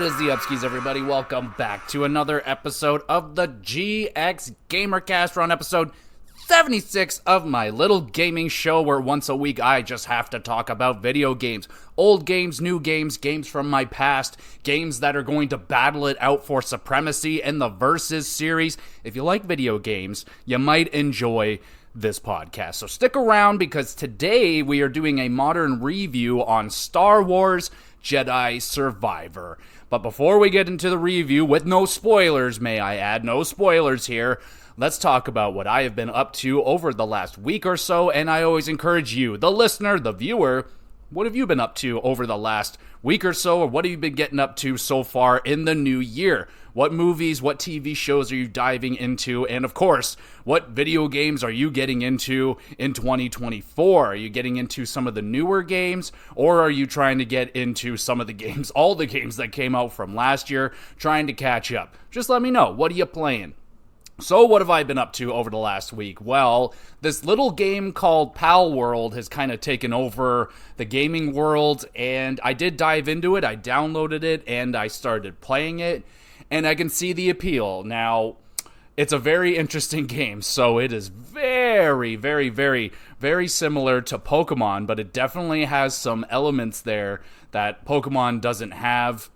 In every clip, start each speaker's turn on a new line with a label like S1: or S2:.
S1: What is the upskis, everybody? Welcome back to another episode of the GXGamerCast. We're on episode 76 of my little gaming show where once a week I just have to talk about video games. Old games, new games, games from my past, games that are going to battle it out for supremacy in the Versus series. If you like video games, you might enjoy this podcast. So stick around because today we are doing a modern review on Star Wars Jedi Survivor. But before we get into the review, with no spoilers, may I add, no spoilers here, let's talk about what I have been up to over the last week or so, and I always encourage you, the listener, the viewer, what have you been up to over the last week or so, or what have you been getting up to so far in the new year? What movies, what TV shows are you diving into? And of course, what video games are you getting into in 2024? Are you getting into some of the newer games, or are you trying to get into some of the games, all the games that came out from last year, trying to catch up? Just let me know. What are you playing? So what have I been up to over the last week? Well, this little game called Pal World has kind of taken over the gaming world, and I did dive into it. I downloaded it, and I started playing it, and I can see the appeal. Now, it's a very interesting game, so it is very, very, very, very similar to Pokemon, but it definitely has some elements there that Pokemon doesn't have,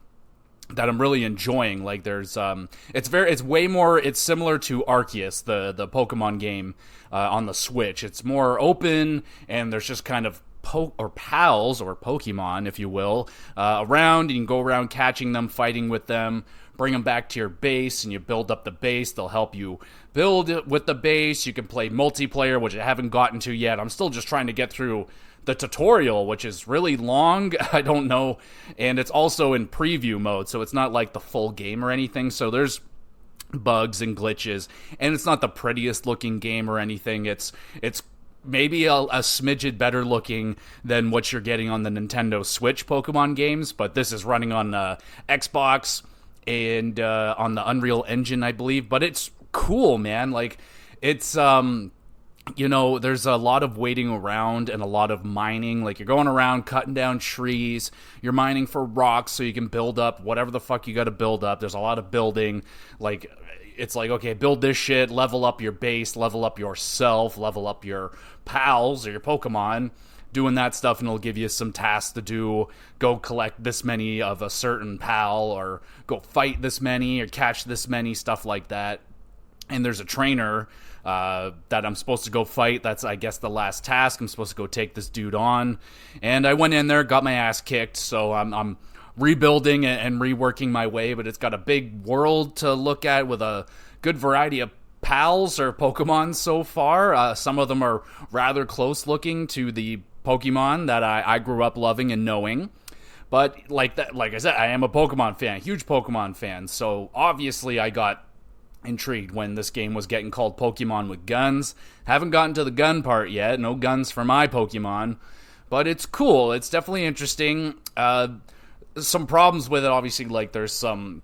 S1: that I'm really enjoying. Like there's it's similar to Arceus, the Pokemon game on the Switch. It's more open, and there's just kind of pals or Pokemon, if you will, around. You can go around catching them, fighting with them, bring them back to your base, and you build up the base. They'll help you build it with the base. You can play multiplayer, which I haven't gotten to yet. I'm still just trying to get through the tutorial, which is really long, I don't know, and it's also in preview mode, so it's not like the full game or anything, so there's bugs and glitches, and it's not the prettiest looking game or anything. It's maybe a smidget better looking than what you're getting on the Nintendo Switch Pokemon games, but this is running on Xbox and on the Unreal Engine, I believe, but it's cool, man. Like, it's there's a lot of waiting around and a lot of mining. Like, you're going around cutting down trees, you're mining for rocks so you can build up whatever the fuck you got to build up. There's a lot of building. Like, it's like, okay, build this shit, level up your base, level up yourself, level up your pals or your Pokemon, doing that stuff, and it'll give you some tasks to do. Go collect this many of a certain pal, or go fight this many, or catch this many, stuff like that. And there's a trainer that I'm supposed to go fight. That's, I guess, the last task. I'm supposed to go take this dude on. And I went in there, got my ass kicked, so I'm rebuilding and reworking my way, but it's got a big world to look at with a good variety of pals or Pokemon so far. Some of them are rather close looking to the Pokemon that I grew up loving and knowing. But like I said, I am a Pokemon fan, huge Pokemon fan, so obviously I got intrigued when this game was getting called Pokemon with guns. Haven't gotten to the gun part yet. No guns for my Pokemon. But it's cool. It's definitely interesting. Some problems with it, obviously, like there's some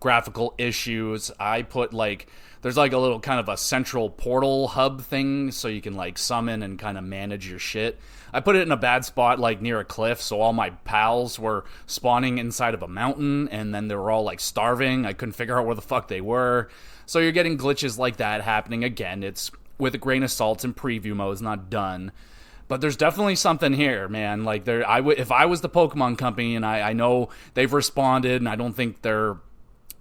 S1: graphical issues. There's like a little kind of a central portal hub thing so you can like summon and kind of manage your shit. I put it in a bad spot, like near a cliff, so all my pals were spawning inside of a mountain, and then they were all like starving. I couldn't figure out where the fuck they were. So you're getting glitches like that happening. Again, it's with a grain of salt in preview mode. It's not done. But there's definitely something here, man. Like, if I was the Pokemon company, and I know they've responded, and I don't think they're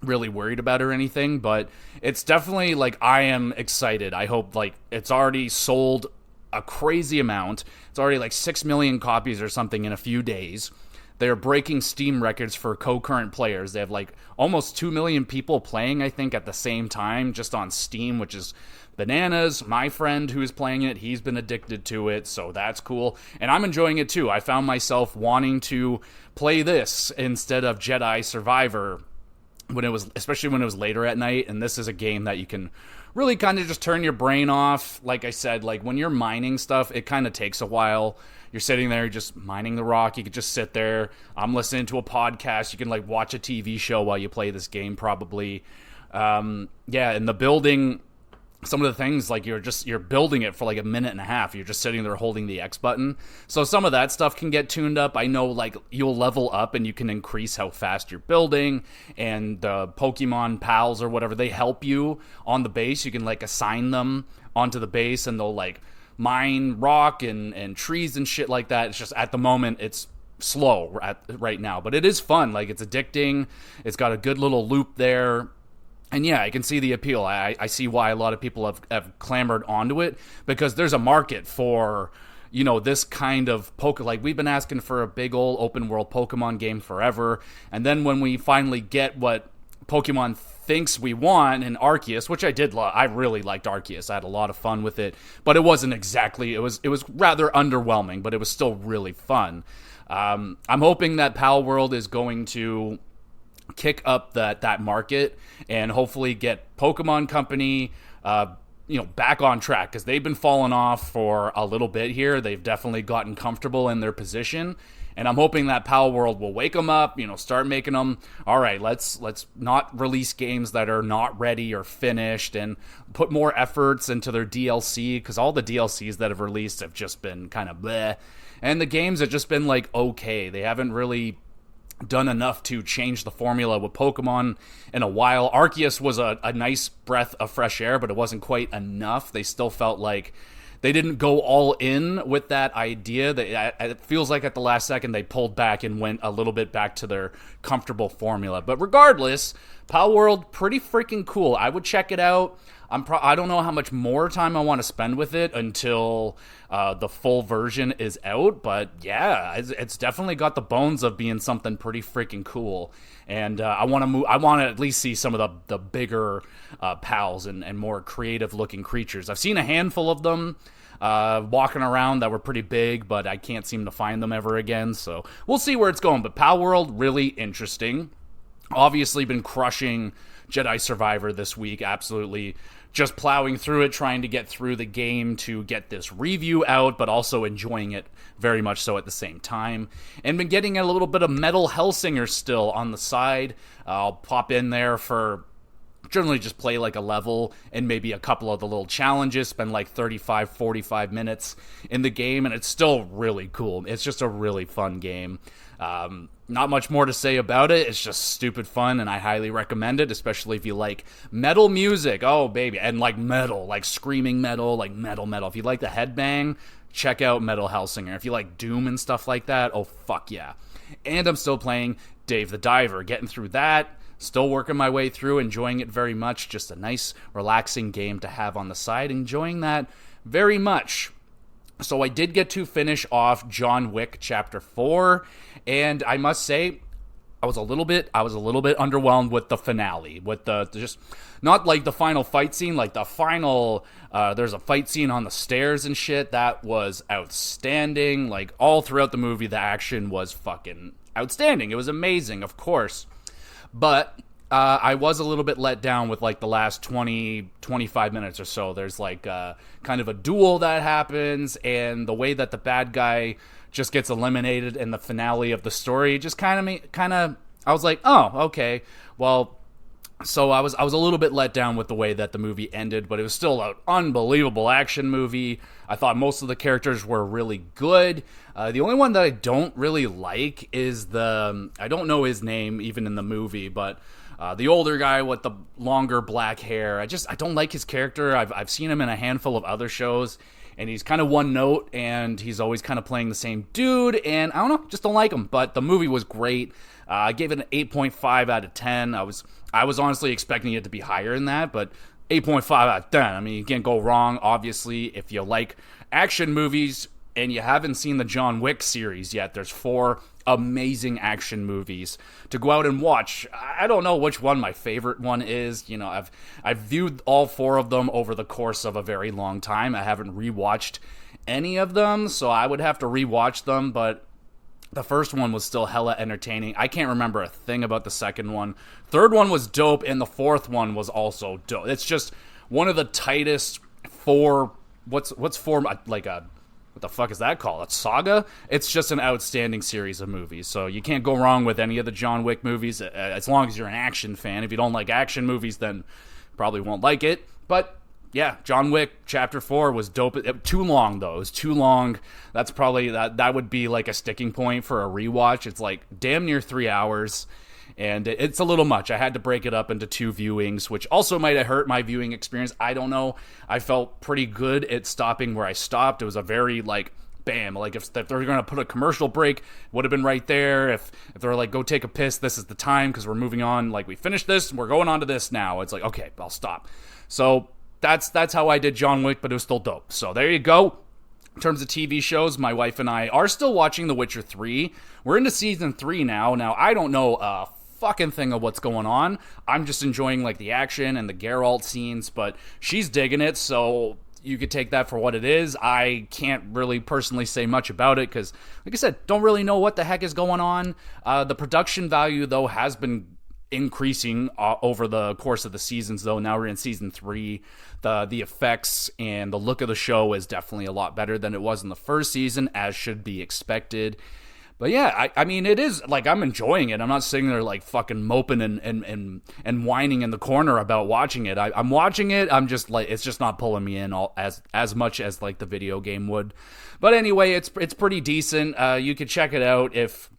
S1: really worried about it or anything, but it's definitely, like, I am excited. I hope, like, it's already sold a crazy amount. It's already, like, 6 million copies or something in a few days. They're breaking Steam records for concurrent players. They have, like, almost 2 million people playing, I think, at the same time, just on Steam, which is bananas. My friend who is playing it, he's been addicted to it, so that's cool. And I'm enjoying it, too. I found myself wanting to play this instead of Jedi Survivor, especially when it was later at night, and this is a game that you can really kind of just turn your brain off. Like I said, like when you're mining stuff, it kind of takes a while. You're sitting there just mining the rock. You could just sit there. I'm listening to a podcast. You can like watch a TV show while you play this game probably. And the building some of the things, like you're building it for like a minute and a half. You're just sitting there holding the X button. So some of that stuff can get tuned up. I know like you'll level up and you can increase how fast you're building, and the Pokemon pals or whatever, they help you on the base. You can like assign them onto the base and they'll like mine rock and trees and shit like that. It's just at the moment it's slow right now, but it is fun. Like, it's addicting. It's got a good little loop there. And yeah, I can see the appeal. I see why a lot of people have clamored onto it, because there's a market for, you know, this kind of like, we've been asking for a big old open world Pokemon game forever. And then when we finally get what Pokemon thinks we want in Arceus, which I did love. I really liked Arceus. I had a lot of fun with it, but it wasn't exactly, it was rather underwhelming, but it was still really fun. I'm hoping that Pal World is going to kick up that market and hopefully get Pokemon Company back on track, because they've been falling off for a little bit here. They've definitely gotten comfortable in their position, and I'm hoping that Pal World will wake them up, start making them, all right, let's not release games that are not ready or finished, and put more efforts into their DLC, because all the DLCs that have released have just been kind of bleh, and the games have just been like okay. They haven't really done enough to change the formula with Pokemon in a while. Arceus was a nice breath of fresh air, but it wasn't quite enough. They still felt like they didn't go all in with that idea. It feels like at the last second they pulled back and went a little bit back to their comfortable formula. But regardless, Pal World, pretty freaking cool. I would check it out. I don't know how much more time I want to spend with it until the full version is out, but yeah, it's definitely got the bones of being something pretty freaking cool. And I want to at least see some of the bigger pals and more creative looking creatures. I've seen a handful of them walking around that were pretty big, but I can't seem to find them ever again. So we'll see where it's going. But Pal World, really interesting. Obviously been crushing Jedi Survivor this week, absolutely just plowing through it, trying to get through the game to get this review out, but also enjoying it very much so at the same time. And been getting a little bit of Metal Hellsinger still on the side. I'll pop in there for generally just play like a level and maybe a couple of the little challenges, spend like 35-45 minutes in the game, and it's still really cool. It's just a really fun game. Not much more to say about it. It's just stupid fun, and I highly recommend it, especially if you like metal music. Oh, baby. And like metal, like screaming metal, like metal. If you like the headbang, check out Metal Hellsinger. If you like Doom and stuff like that, oh, fuck yeah. And I'm still playing Dave the Diver, getting through that. Still working my way through, enjoying it very much. Just a nice, relaxing game to have on the side. Enjoying that very much. So I did get to finish off John Wick Chapter 4, and I must say, I was a little bit underwhelmed with the finale, with the just not like the final fight scene, like the final. There's a fight scene on the stairs and shit that was outstanding. Like all throughout the movie, the action was fucking outstanding. It was amazing, of course, but I was a little bit let down with like the last 20-25 minutes or so. There's like kind of a duel that happens, and the way that the bad guy just gets eliminated in the finale of the story just kind of I was like, oh, okay, well, so I was a little bit let down with the way that the movie ended, but it was still an unbelievable action movie. I thought most of the characters were really good. The only one that I don't really like is I don't know his name even in the movie, but the older guy with the longer black hair. I don't like his character. I've seen him in a handful of other shows, and he's kind of one note, and he's always kind of playing the same dude, and I don't know, just don't like him. But the movie was great. I gave it an 8.5 out of 10. I was honestly expecting it to be higher than that, but 8.5 out of 10. I mean, you can't go wrong. Obviously, if you like action movies and you haven't seen the John Wick series yet, there's 4 amazing action movies to go out and watch. I don't know which one my favorite one is. I've viewed all 4 of them over the course of a very long time. I haven't rewatched any of them, so I would have to rewatch them, but the first one was still hella entertaining. I can't remember a thing about the second one. Third one was dope, and the fourth one was also dope. It's just one of the tightest 4... What's 4... like a... What the fuck is that called? A saga? It's just an outstanding series of movies. So you can't go wrong with any of the John Wick movies, as long as you're an action fan. If you don't like action movies, then probably won't like it. But yeah, John Wick Chapter 4 was dope. Too long, though. It was too long. That's probably, that would be like a sticking point for a rewatch. It's like damn near 3 hours, and it's a little much. I had to break it up into 2 viewings, which also might have hurt my viewing experience. I don't know. I felt pretty good at stopping where I stopped. It was a very, like, bam, like if they're going to put a commercial break, would have been right there. If they're like, go take a piss, this is the time, because we're moving on. Like, we finished this, we're going on to this now. It's like, okay, I'll stop. So that's how I did John Wick, but it was still dope. So there you go. In terms of TV shows, my wife and I are still watching The Witcher 3. We're into season 3 now. Now, I don't know a fucking thing of what's going on. I'm just enjoying, like, the action and the Geralt scenes, but she's digging it, so you could take that for what it is. I can't really personally say much about it because, like I said, don't really know what the heck is going on. The production value, though, has been increasing over the course of the seasons, though. Now we're in season 3. The effects and the look of the show is definitely a lot better than it was in the first season, as should be expected. But yeah, I mean, it is, like, I'm enjoying it. I'm not sitting there, like, fucking moping and whining in the corner about watching it. I'm watching it. I'm just, like, it's just not pulling me in as much as, like, the video game would. But anyway, it's pretty decent. You could check it out if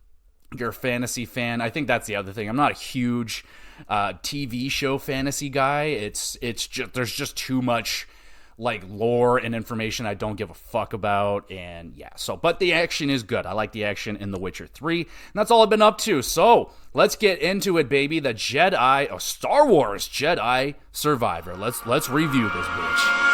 S1: you're a fantasy fan. I think that's the other thing. I'm not a huge TV show fantasy guy. It's just, there's just too much, like, lore and information I don't give a fuck about, and yeah, so, but the action is good. I like the action in The Witcher 3, and that's all I've been up to. So let's get into it, baby. The Star Wars Jedi Survivor. Let's review this bitch.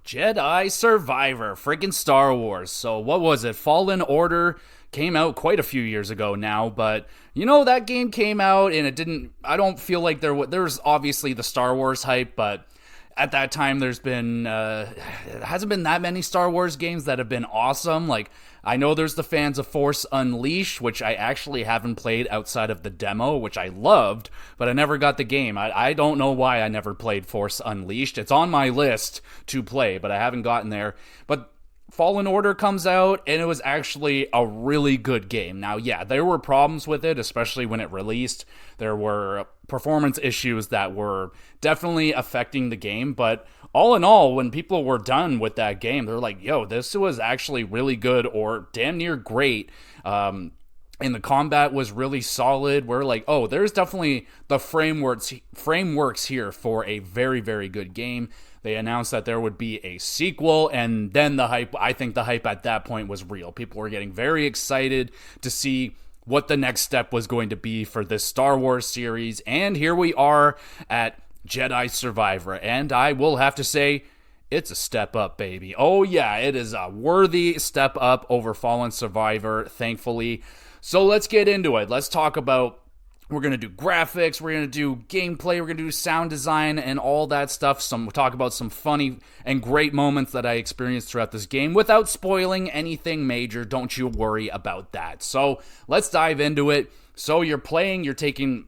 S1: Jedi Survivor, freaking Star Wars. So what was it? Fallen Order came out quite a few years ago now, but you know, that game came out and it didn't, I don't feel like there's obviously the Star Wars hype, but at that time there hasn't been that many Star Wars games that have been awesome. Like, I know there's the fans of Force Unleashed, which I actually haven't played outside of the demo, which I loved, but I never got the game. I don't know why I never played Force Unleashed. It's on my list to play, but I haven't gotten there. But Fallen Order comes out, and it was actually a really good game. Now, yeah, there were problems with it, especially when it released. There were performance issues that were definitely affecting the game, but all in all, when people were done with that game, they're like, yo, this was actually really good, or damn near great. And the combat was really solid. We're like, oh, there's definitely the frameworks here for a very, very good game. They announced that there would be a sequel, and then I think the hype at that point was real. People were getting very excited to see what the next step was going to be for this Star Wars series, and here we are at Jedi Survivor, and I will have to say, it's a step up, baby. Oh yeah, it is a worthy step up over Fallen Survivor, thankfully. So let's get into it. Let's talk about, we're going to do graphics, we're going to do gameplay, we're going to do sound design and all that stuff. We'll talk about some funny and great moments that I experienced throughout this game without spoiling anything major. Don't you worry about that. So let's dive into it. So you're taking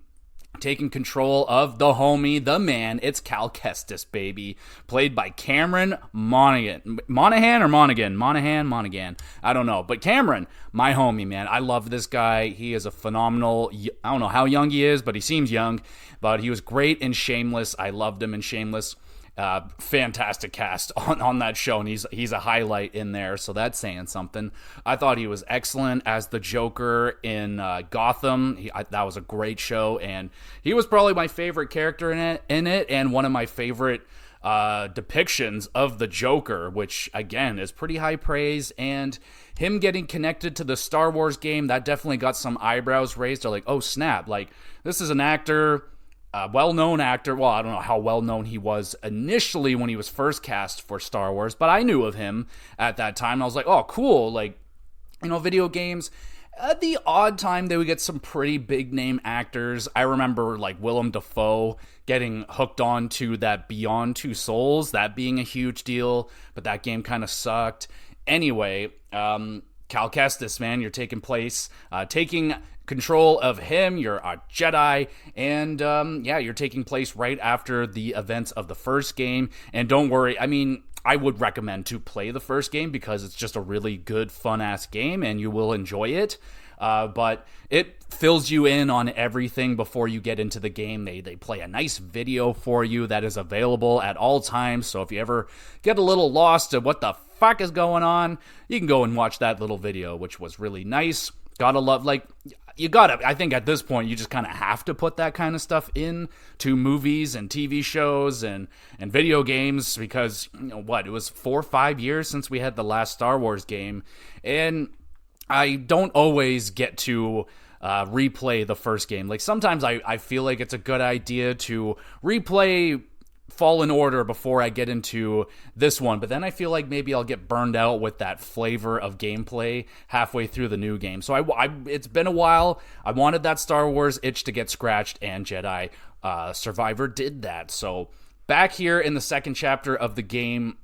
S1: control of the homie, the man. It's Cal Kestis, baby. Played by Cameron Monaghan. Monaghan. I don't know. But Cameron, my homie, man. I love this guy. He is a phenomenal, I don't know how young he is, but he seems young. But he was great in Shameless. I loved him in Shameless. Fantastic cast on that show, and he's a highlight in there, so that's saying something. I thought he was excellent as the Joker in Gotham. That was a great show, and he was probably my favorite character in it, and one of my favorite depictions of the Joker, which again is pretty high praise. And him getting connected to the Star Wars game, that definitely got some eyebrows raised. They're like, oh snap, like this is an actor, a well-known actor. Well, I don't know how well-known he was initially when he was first cast for Star Wars, but I knew of him at that time. I was like, oh, cool. Like, you know, video games, at the odd time, they would get some pretty big-name actors. I remember, like, Willem Dafoe getting hooked on to that Beyond Two Souls, that being a huge deal, but that game kind of sucked. Anyway, Cal Kestis, man, you're taking control of him. You're a Jedi, and you're taking place right after the events of the first game. And don't worry, I mean, I would recommend to play the first game because it's just a really good, fun-ass game, and you will enjoy it. But it fills you in on everything before you get into the game. They play a nice video for you that is available at all times. So if you ever get a little lost at what the fuck is going on, you can go and watch that little video, which was really nice. Gotta love, like, you gotta, I think at this point, you just kind of have to put that kind of stuff in to movies and TV shows and video games because, it was 4 or 5 years since we had the last Star Wars game. And I don't always get to replay the first game. Like, sometimes I feel like it's a good idea to replay Fallen Order before I get into this one, but then I feel like maybe I'll get burned out with that flavor of gameplay halfway through the new game. So it's been a while. I wanted that Star Wars itch to get scratched, and Jedi Survivor did that. So back here in the second chapter of the game,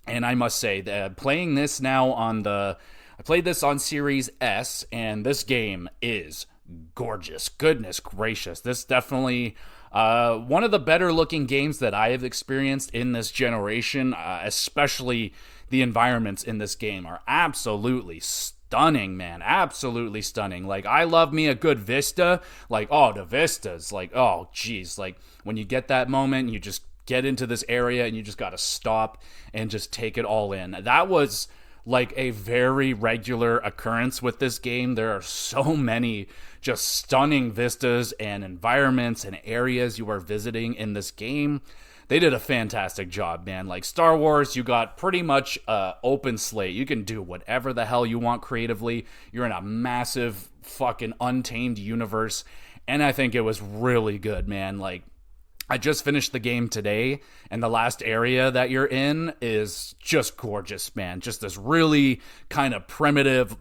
S1: and I must say that playing this now I played this on Series S, and this game is gorgeous. Goodness gracious. This definitely one of the better looking games that I have experienced in this generation, especially the environments in this game are absolutely stunning, man. Absolutely stunning. Like, I love me a good vista. Like, the vistas. Like, oh, geez. Like, when you get that moment, you just get into this area and you just got to stop and just take it all in. That was like a very regular occurrence with this game. There are so many just stunning vistas and environments and areas you are visiting in this game. They did a fantastic job, man. Like Star Wars, you got pretty much open slate. You can do whatever the hell you want creatively. You're in a massive fucking untamed universe, and I think it was really good, man. Like, I just finished the game today, and the last area that you're in is just gorgeous, man. Just this really kind of primitive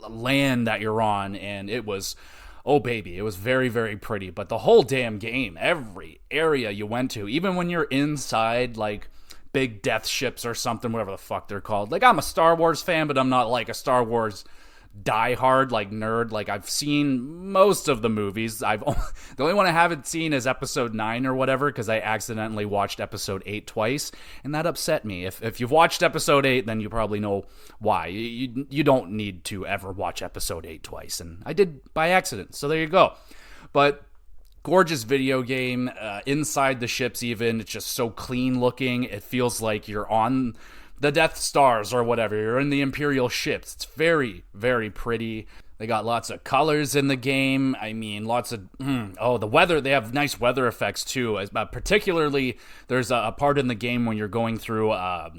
S1: land that you're on, and it was, oh baby, it was very, very pretty. But the whole damn game, every area you went to, even when you're inside, like, big death ships or something, whatever the fuck they're called. Like, I'm a Star Wars fan, but I'm not, like, a Star Wars diehard, like, nerd. Like, I've seen most of the movies. The only one I haven't seen is episode 9 or whatever, because I accidentally watched episode 8 twice, and that upset me. If you've watched episode 8, then you probably know why. You don't need to ever watch episode 8 twice, and I did by accident, so there you go. But gorgeous video game, inside the ships even, it's just so clean looking. It feels like you're on the Death Stars or whatever. You're in the Imperial ships. It's very, very pretty. They got lots of colors in the game. I mean, lots of... the weather. They have nice weather effects, too. Particularly, there's a part in the game when you're going through a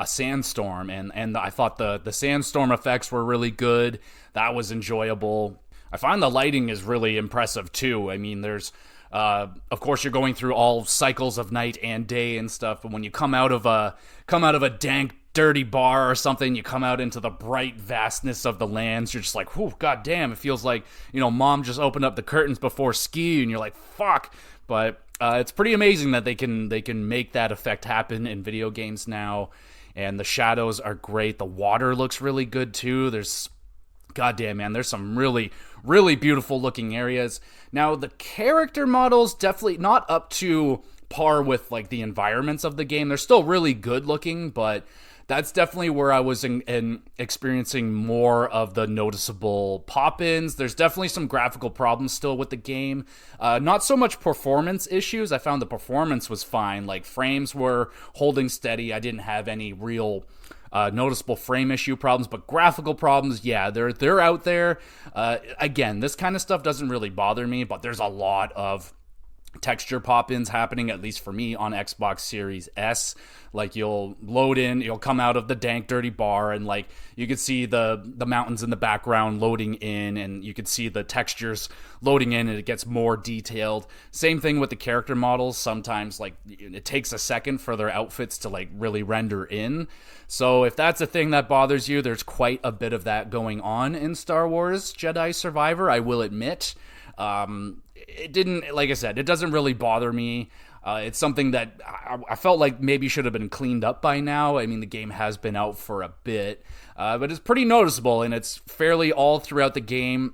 S1: sandstorm, and I thought the sandstorm effects were really good. That was enjoyable. I find the lighting is really impressive, too. I mean, there's... of course, you're going through all cycles of night and day and stuff, but when you come out of a dank, dirty bar or something, you come out into the bright vastness of the lands, you're just like, whew, goddamn, it feels like, mom just opened up the curtains before ski, and you're like, fuck. But it's pretty amazing that they can make that effect happen in video games now, and the shadows are great. The water looks really good, too. Goddamn, man, there's some really, really beautiful looking areas. Now, the character models definitely not up to par with, like, the environments of the game. They're still really good looking, but that's definitely where I was experiencing more of the noticeable pop-ins. There's definitely some graphical problems still with the game. Not so much performance issues. I found the performance was fine. Like, frames were holding steady. I didn't have any real noticeable frame issue problems, but graphical problems, yeah, they're out there. Again, this kind of stuff doesn't really bother me, but there's a lot of texture pop-ins happening, at least for me, on Xbox Series S. Like, you'll load in, you'll come out of the dank, dirty bar, and, like, you could see the mountains in the background loading in, and you could see the textures loading in, and it gets more detailed. Same thing with the character models. Sometimes, like, it takes a second for their outfits to, like, really render in. So if that's a thing that bothers you, there's quite a bit of that going on in Star Wars Jedi Survivor, I will admit. It didn't, like I said, it doesn't really bother me. It's something that I felt like maybe should have been cleaned up by now. I mean, the game has been out for a bit, but it's pretty noticeable, and it's fairly all throughout the game.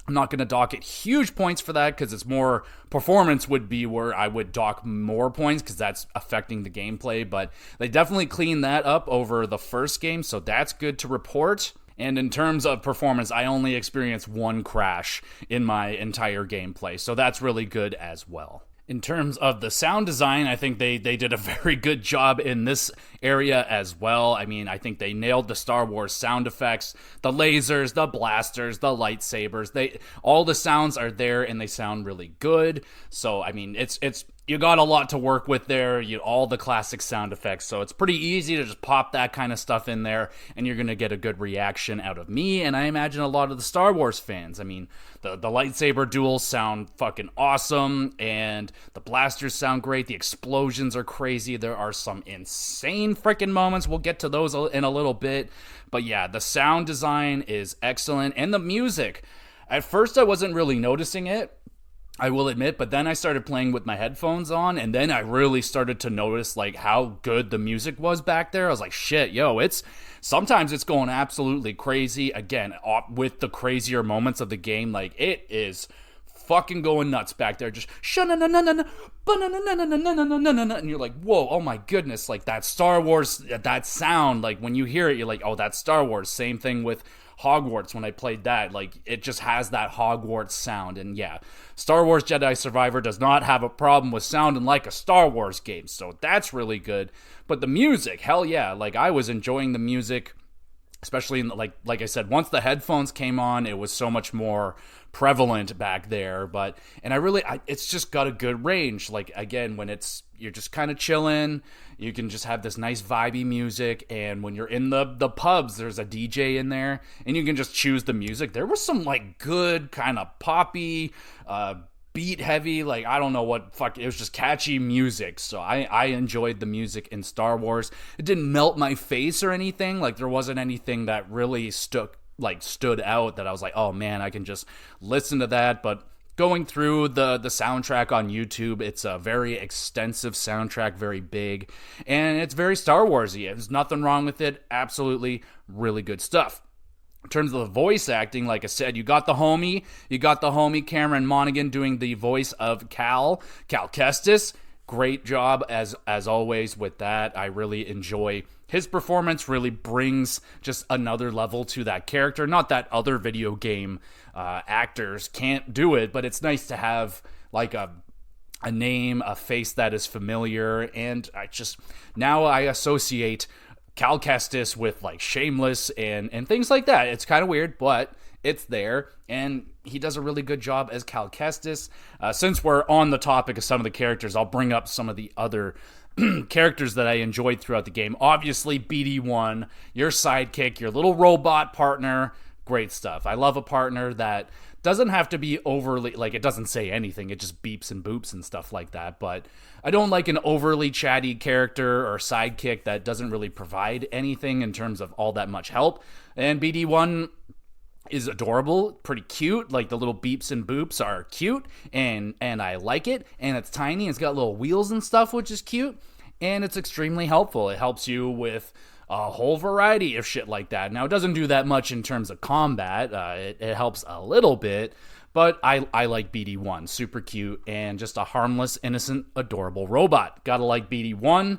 S1: I'm not going to dock it huge points for that because it's more performance would be where I would dock more points because that's affecting the gameplay. But they definitely cleaned that up over the first game, so that's good to report. And in terms of performance, I only experienced one crash in my entire gameplay, so that's really good as well. In terms of the sound design, I think they did a very good job in this area as well. I mean, I think they nailed the Star Wars sound effects, the lasers, the blasters, the lightsabers. All the sounds are there and they sound really good. So, I mean, it's you got a lot to work with there, all the classic sound effects, so it's pretty easy to just pop that kind of stuff in there, and you're going to get a good reaction out of me, and I imagine a lot of the Star Wars fans. I mean, the lightsaber duels sound fucking awesome, and the blasters sound great, the explosions are crazy, there are some insane freaking moments, we'll get to those in a little bit, but yeah, the sound design is excellent, and the music. At first, I wasn't really noticing it, I will admit, but then I started playing with my headphones on, and then I really started to notice, like, how good the music was back there. I was like, shit, sometimes it's going absolutely crazy. Again, with the crazier moments of the game, like, it is fucking going nuts back there. Just, and you're like, whoa, oh my goodness, like, that Star Wars, that sound, like, when you hear it, you're like, oh, that's Star Wars. Same thing with Hogwarts when I played that, like, it just has that Hogwarts sound, and yeah, Star Wars Jedi Survivor does not have a problem with sounding like a Star Wars game, so that's really good. But the music, hell yeah, like, I was enjoying the music, especially in like I said, once the headphones came on, it was so much more prevalent back there. It's just got a good range. Like, again, when you're just kind of chilling, you can just have this nice vibey music, and when you're in the pubs, there's a DJ in there, and you can just choose the music. There was some, like, good kind of poppy, beat heavy, like, I don't know it was just catchy music, so I enjoyed the music in Star Wars. It didn't melt my face or anything, like, there wasn't anything that really stood out that I was like, oh man, I can just listen to that. But going through the soundtrack on YouTube, it's a very extensive soundtrack, very big, and it's very Star Warsy. There's nothing wrong with it. Absolutely really good stuff. In terms of the voice acting, like I said, you got the homie Cameron Monaghan doing the voice of Cal Kestis. Great job as always with that. I really enjoy his performance. Really brings just another level to that character. Not that other video game actors can't do it, but it's nice to have like a name, a face that is familiar, and I associate Cal Kestis with like Shameless and things like that. It's kind of weird, but it's there, and he does a really good job as Cal Kestis. Since we're on the topic of some of the characters, I'll bring up some of the other characters that I enjoyed throughout the game. Obviously, BD1, your sidekick, your little robot partner, great stuff. I love a partner that doesn't have to be overly, like, it doesn't say anything, it just beeps and boops and stuff like that, but I don't like an overly chatty character or sidekick that doesn't really provide anything in terms of all that much help, and BD1 is adorable, pretty cute, like the little beeps and boops are cute, and I like it, and it's tiny, it's got little wheels and stuff, which is cute, and it's extremely helpful. It helps you with a whole variety of shit like that. Now, it doesn't do that much in terms of combat, it helps a little bit, but I like BD1, super cute, and just a harmless, innocent, adorable robot. Gotta like BD1.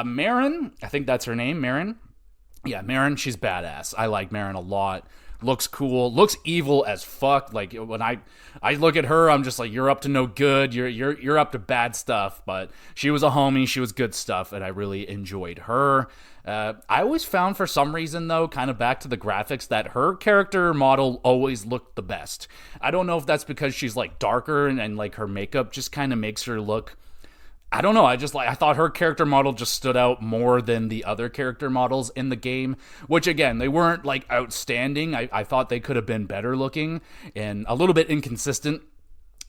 S1: Marin, I think that's her name, Marin. Yeah, Marin, she's badass. I like Marin a lot. Looks cool, looks evil as fuck. Like, when I look at her, I'm just like, you're up to no good, you're up to bad stuff. But she was a homie, she was good stuff, and I really enjoyed her. I always found, for some reason though, kind of back to the graphics, that her character model always looked the best. I don't know if that's because she's like darker and like her makeup just kind of makes her look, I don't know, I thought her character model just stood out more than the other character models in the game, which again, they weren't like outstanding. I thought they could have been better looking and a little bit inconsistent,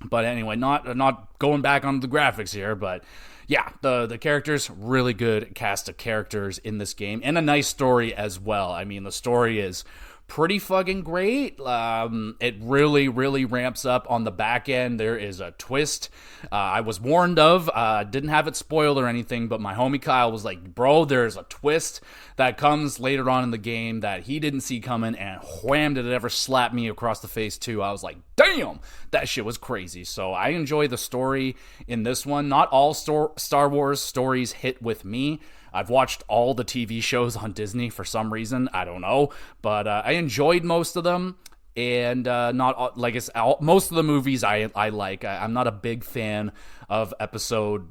S1: but anyway, not going back on the graphics here, but yeah, the characters, really good cast of characters in this game, and a nice story as well. I mean, the story is pretty fucking great. It really, really ramps up on the back end. There is a twist I was warned of. Didn't have it spoiled or anything, but my homie Kyle was like, bro, there's a twist that comes later on in the game that he didn't see coming, and wham, did it ever slap me across the face too. I was like, damn, that shit was crazy. So I enjoy the story in this one. Not all Star Wars stories hit with me. I've watched all the TV shows on Disney for some reason. I don't know. But I enjoyed most of them. And not like it's most of the movies I like. I'm not a big fan of episode.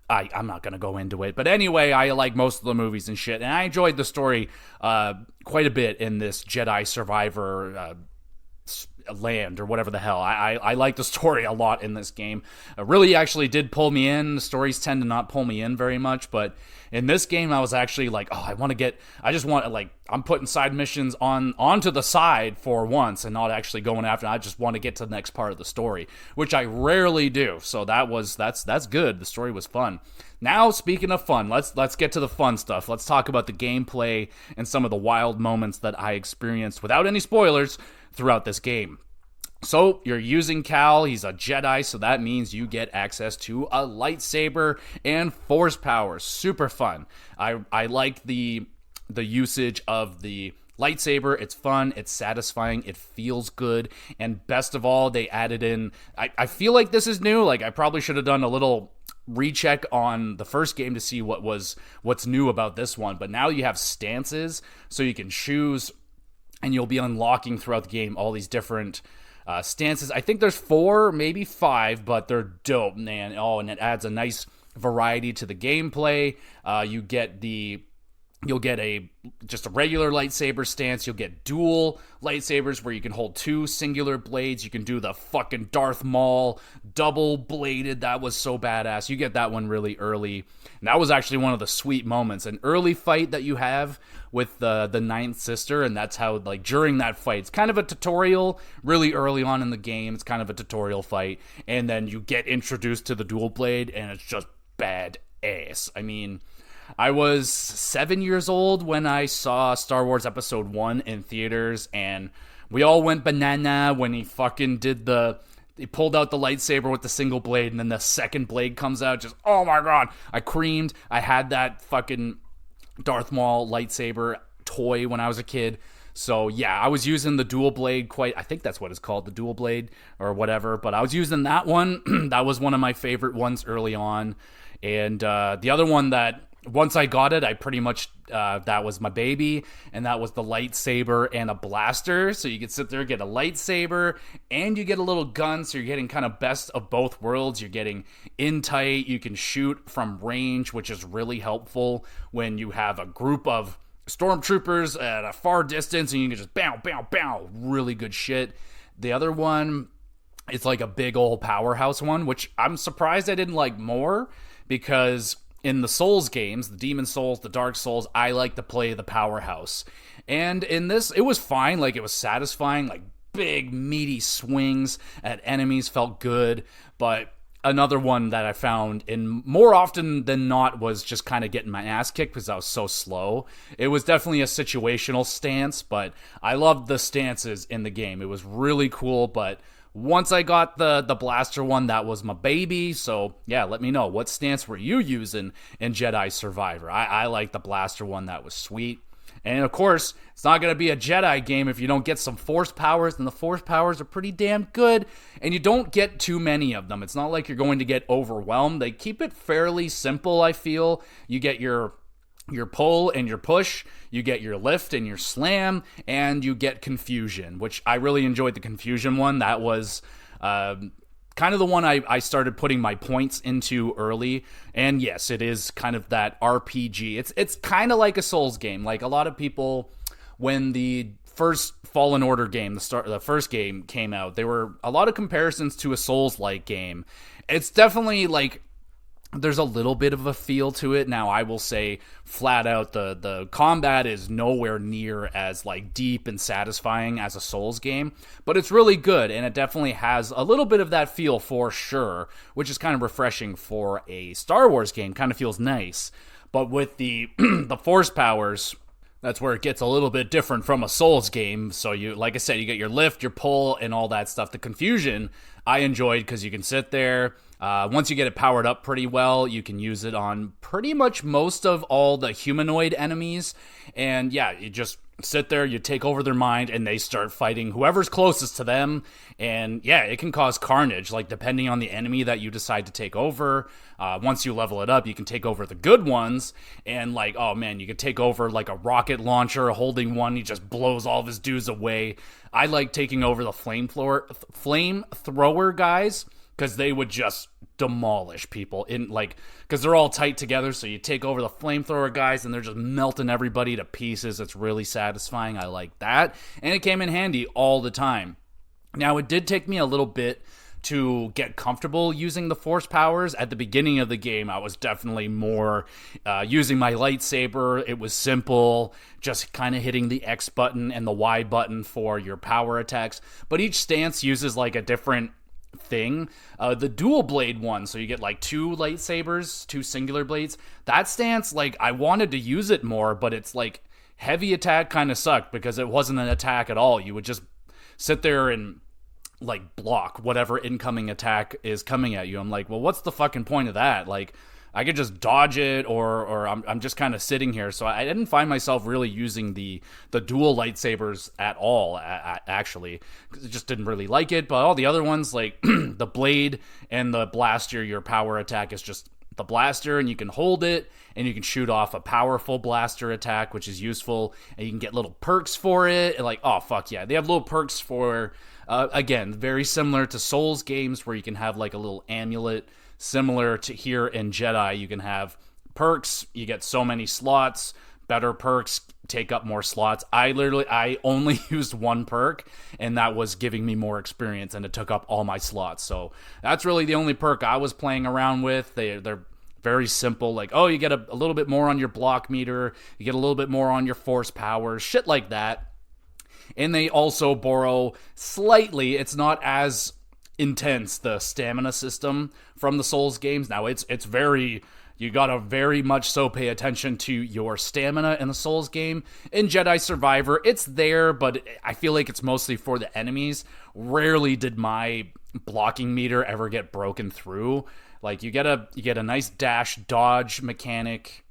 S1: I'm not going to go into it. But anyway, I like most of the movies and shit. And I enjoyed the story quite a bit in this Jedi Survivor land or whatever the hell. I like the story a lot in this game. It really actually did pull me in. The stories tend to not pull me in very much, but in this game I was actually like, oh, I'm putting side missions onto the side for once and not actually going after. I just want to get to the next part of the story, which I rarely do. So that's good. The story was fun. Now, speaking of fun, let's get to the fun stuff. Let's talk about the gameplay and some of the wild moments that I experienced without any spoilers throughout this game. So, you're using Cal, he's a Jedi, so that means you get access to a lightsaber and force powers. Super fun. I like the usage of the lightsaber. It's fun, it's satisfying, it feels good, and best of all, they added in, I feel like this is new, like I probably should have done a little recheck on the first game to see what's new about this one, but now you have stances, so you can choose, and you'll be unlocking throughout the game all these different stances. I think there's 4, maybe 5, but they're dope, man. Oh, and it adds a nice variety to the gameplay. You'll get just a regular lightsaber stance. You'll get dual lightsabers where you can hold 2 singular blades. You can do the fucking Darth Maul double bladed. That was so badass. You get that one really early. And that was actually one of the sweet moments. An early fight that you have with the ninth sister, and that's how, like, during that fight, it's kind of a tutorial really early on in the game. It's kind of a tutorial fight, and then you get introduced to the dual blade, and it's just badass. I mean, I was 7 years old when I saw Star Wars Episode 1 in theaters, and we all went banana when he fucking he pulled out the lightsaber with the single blade, and then the second blade comes out. Just, oh my god, I creamed. I had that fucking Darth Maul lightsaber toy when I was a kid. So yeah, I was using the dual blade I think that's what it's called, the dual blade or whatever, but I was using that one. That was one of my favorite ones early on. And the other one that once I got it, I pretty much, that was my baby, and that was the lightsaber and a blaster. So you could sit there, get a lightsaber, and you get a little gun, so you're getting kind of best of both worlds. You're getting in tight, you can shoot from range, which is really helpful when you have a group of stormtroopers at a far distance, and you can just bow, bow, bow. Really good shit. The other one, it's like a big old powerhouse one, which I'm surprised I didn't like more, because in the Souls games, the Demon Souls, the Dark Souls, I like to play the powerhouse. And in this, it was fine. Like, it was satisfying. Like, big, meaty swings at enemies felt good. But another one that I found, in more often than not, was just kind of getting my ass kicked because I was so slow. It was definitely a situational stance, but I loved the stances in the game. It was really cool, but once I got the blaster one, that was my baby. So yeah, let me know, what stance were you using in Jedi Survivor? I like the blaster one. That was sweet. And of course, it's not going to be a Jedi game if you don't get some force powers, and the force powers are pretty damn good, and you don't get too many of them. It's not like you're going to get overwhelmed. They keep it fairly simple, I feel. You get your pull and your push, you get your lift and your slam, and you get confusion, which I really enjoyed the confusion one. That was kind of the one I started putting my points into early. And yes, it is kind of that RPG. It's kind of like a Souls game. Like, a lot of people, when the first Fallen Order game, the first game came out, there were a lot of comparisons to a Souls-like game. It's definitely like, there's a little bit of a feel to it. Now, I will say flat out, the combat is nowhere near as like deep and satisfying as a Souls game, but it's really good, and it definitely has a little bit of that feel for sure, which is kind of refreshing for a Star Wars game. Kind of feels nice. But with the the force powers, That's where it gets a little bit different from a Souls game. So you, like I said, you get your lift, your pull, and all that stuff. The confusion I enjoyed because you can sit there. Once you get it powered up pretty well, you can use it on pretty much most of all the humanoid enemies. And yeah, you just sit there, you take over their mind, and they start fighting whoever's closest to them. And yeah, it can cause carnage, like depending on the enemy that you decide to take over. Once you level it up, you can take over the good ones, and like, oh man, you can take over like a rocket launcher holding one, he just blows all of his dudes away. I like taking over the flamethrower guys, because they would just demolish people in like, because they're all tight together. So you take over the flamethrower guys and they're just melting everybody to pieces. It's really satisfying. I like that, and it came in handy all the time. Now, it did take me a little bit to get comfortable using the force powers. At the beginning of the game, I was definitely more using my lightsaber. It was simple, just kind of hitting the X button and the Y button for your power attacks. But each stance uses like a different thing. The dual blade one, so you get like two lightsabers, two singular blades. That stance, like, I wanted to use it more, but it's like heavy attack kind of sucked because it wasn't an attack at all. You would just sit there and like block whatever incoming attack is coming at you. I'm like, well, what's the fucking point of that? Like, I could just dodge it, or I'm just kind of sitting here. So I didn't find myself really using the dual lightsabers at all, actually. I just didn't really like it. But all the other ones, like the blade and the blaster, your power attack is just the blaster, and you can hold it, and you can shoot off a powerful blaster attack, which is useful, and you can get little perks for it. And like, oh, fuck yeah. They have little perks for, again, very similar to Souls games, where you can have like a little amulet. Similar to here in Jedi, you can have perks, you get so many slots, better perks take up more slots. I only used one perk, and that was giving me more experience, and it took up all my slots. So that's really the only perk I was playing around with. They're very simple, like, oh, you get a little bit more on your block meter, you get a little bit more on your force power, shit like that. And they also borrow slightly, it's not as intense, the stamina system from the Souls games. Now it's very, you gotta very much so pay attention to your stamina in the Souls game. In Jedi Survivor, it's there, but I feel like it's mostly for the enemies. Rarely did my blocking meter ever get broken through. Like, you get a nice dash dodge mechanic,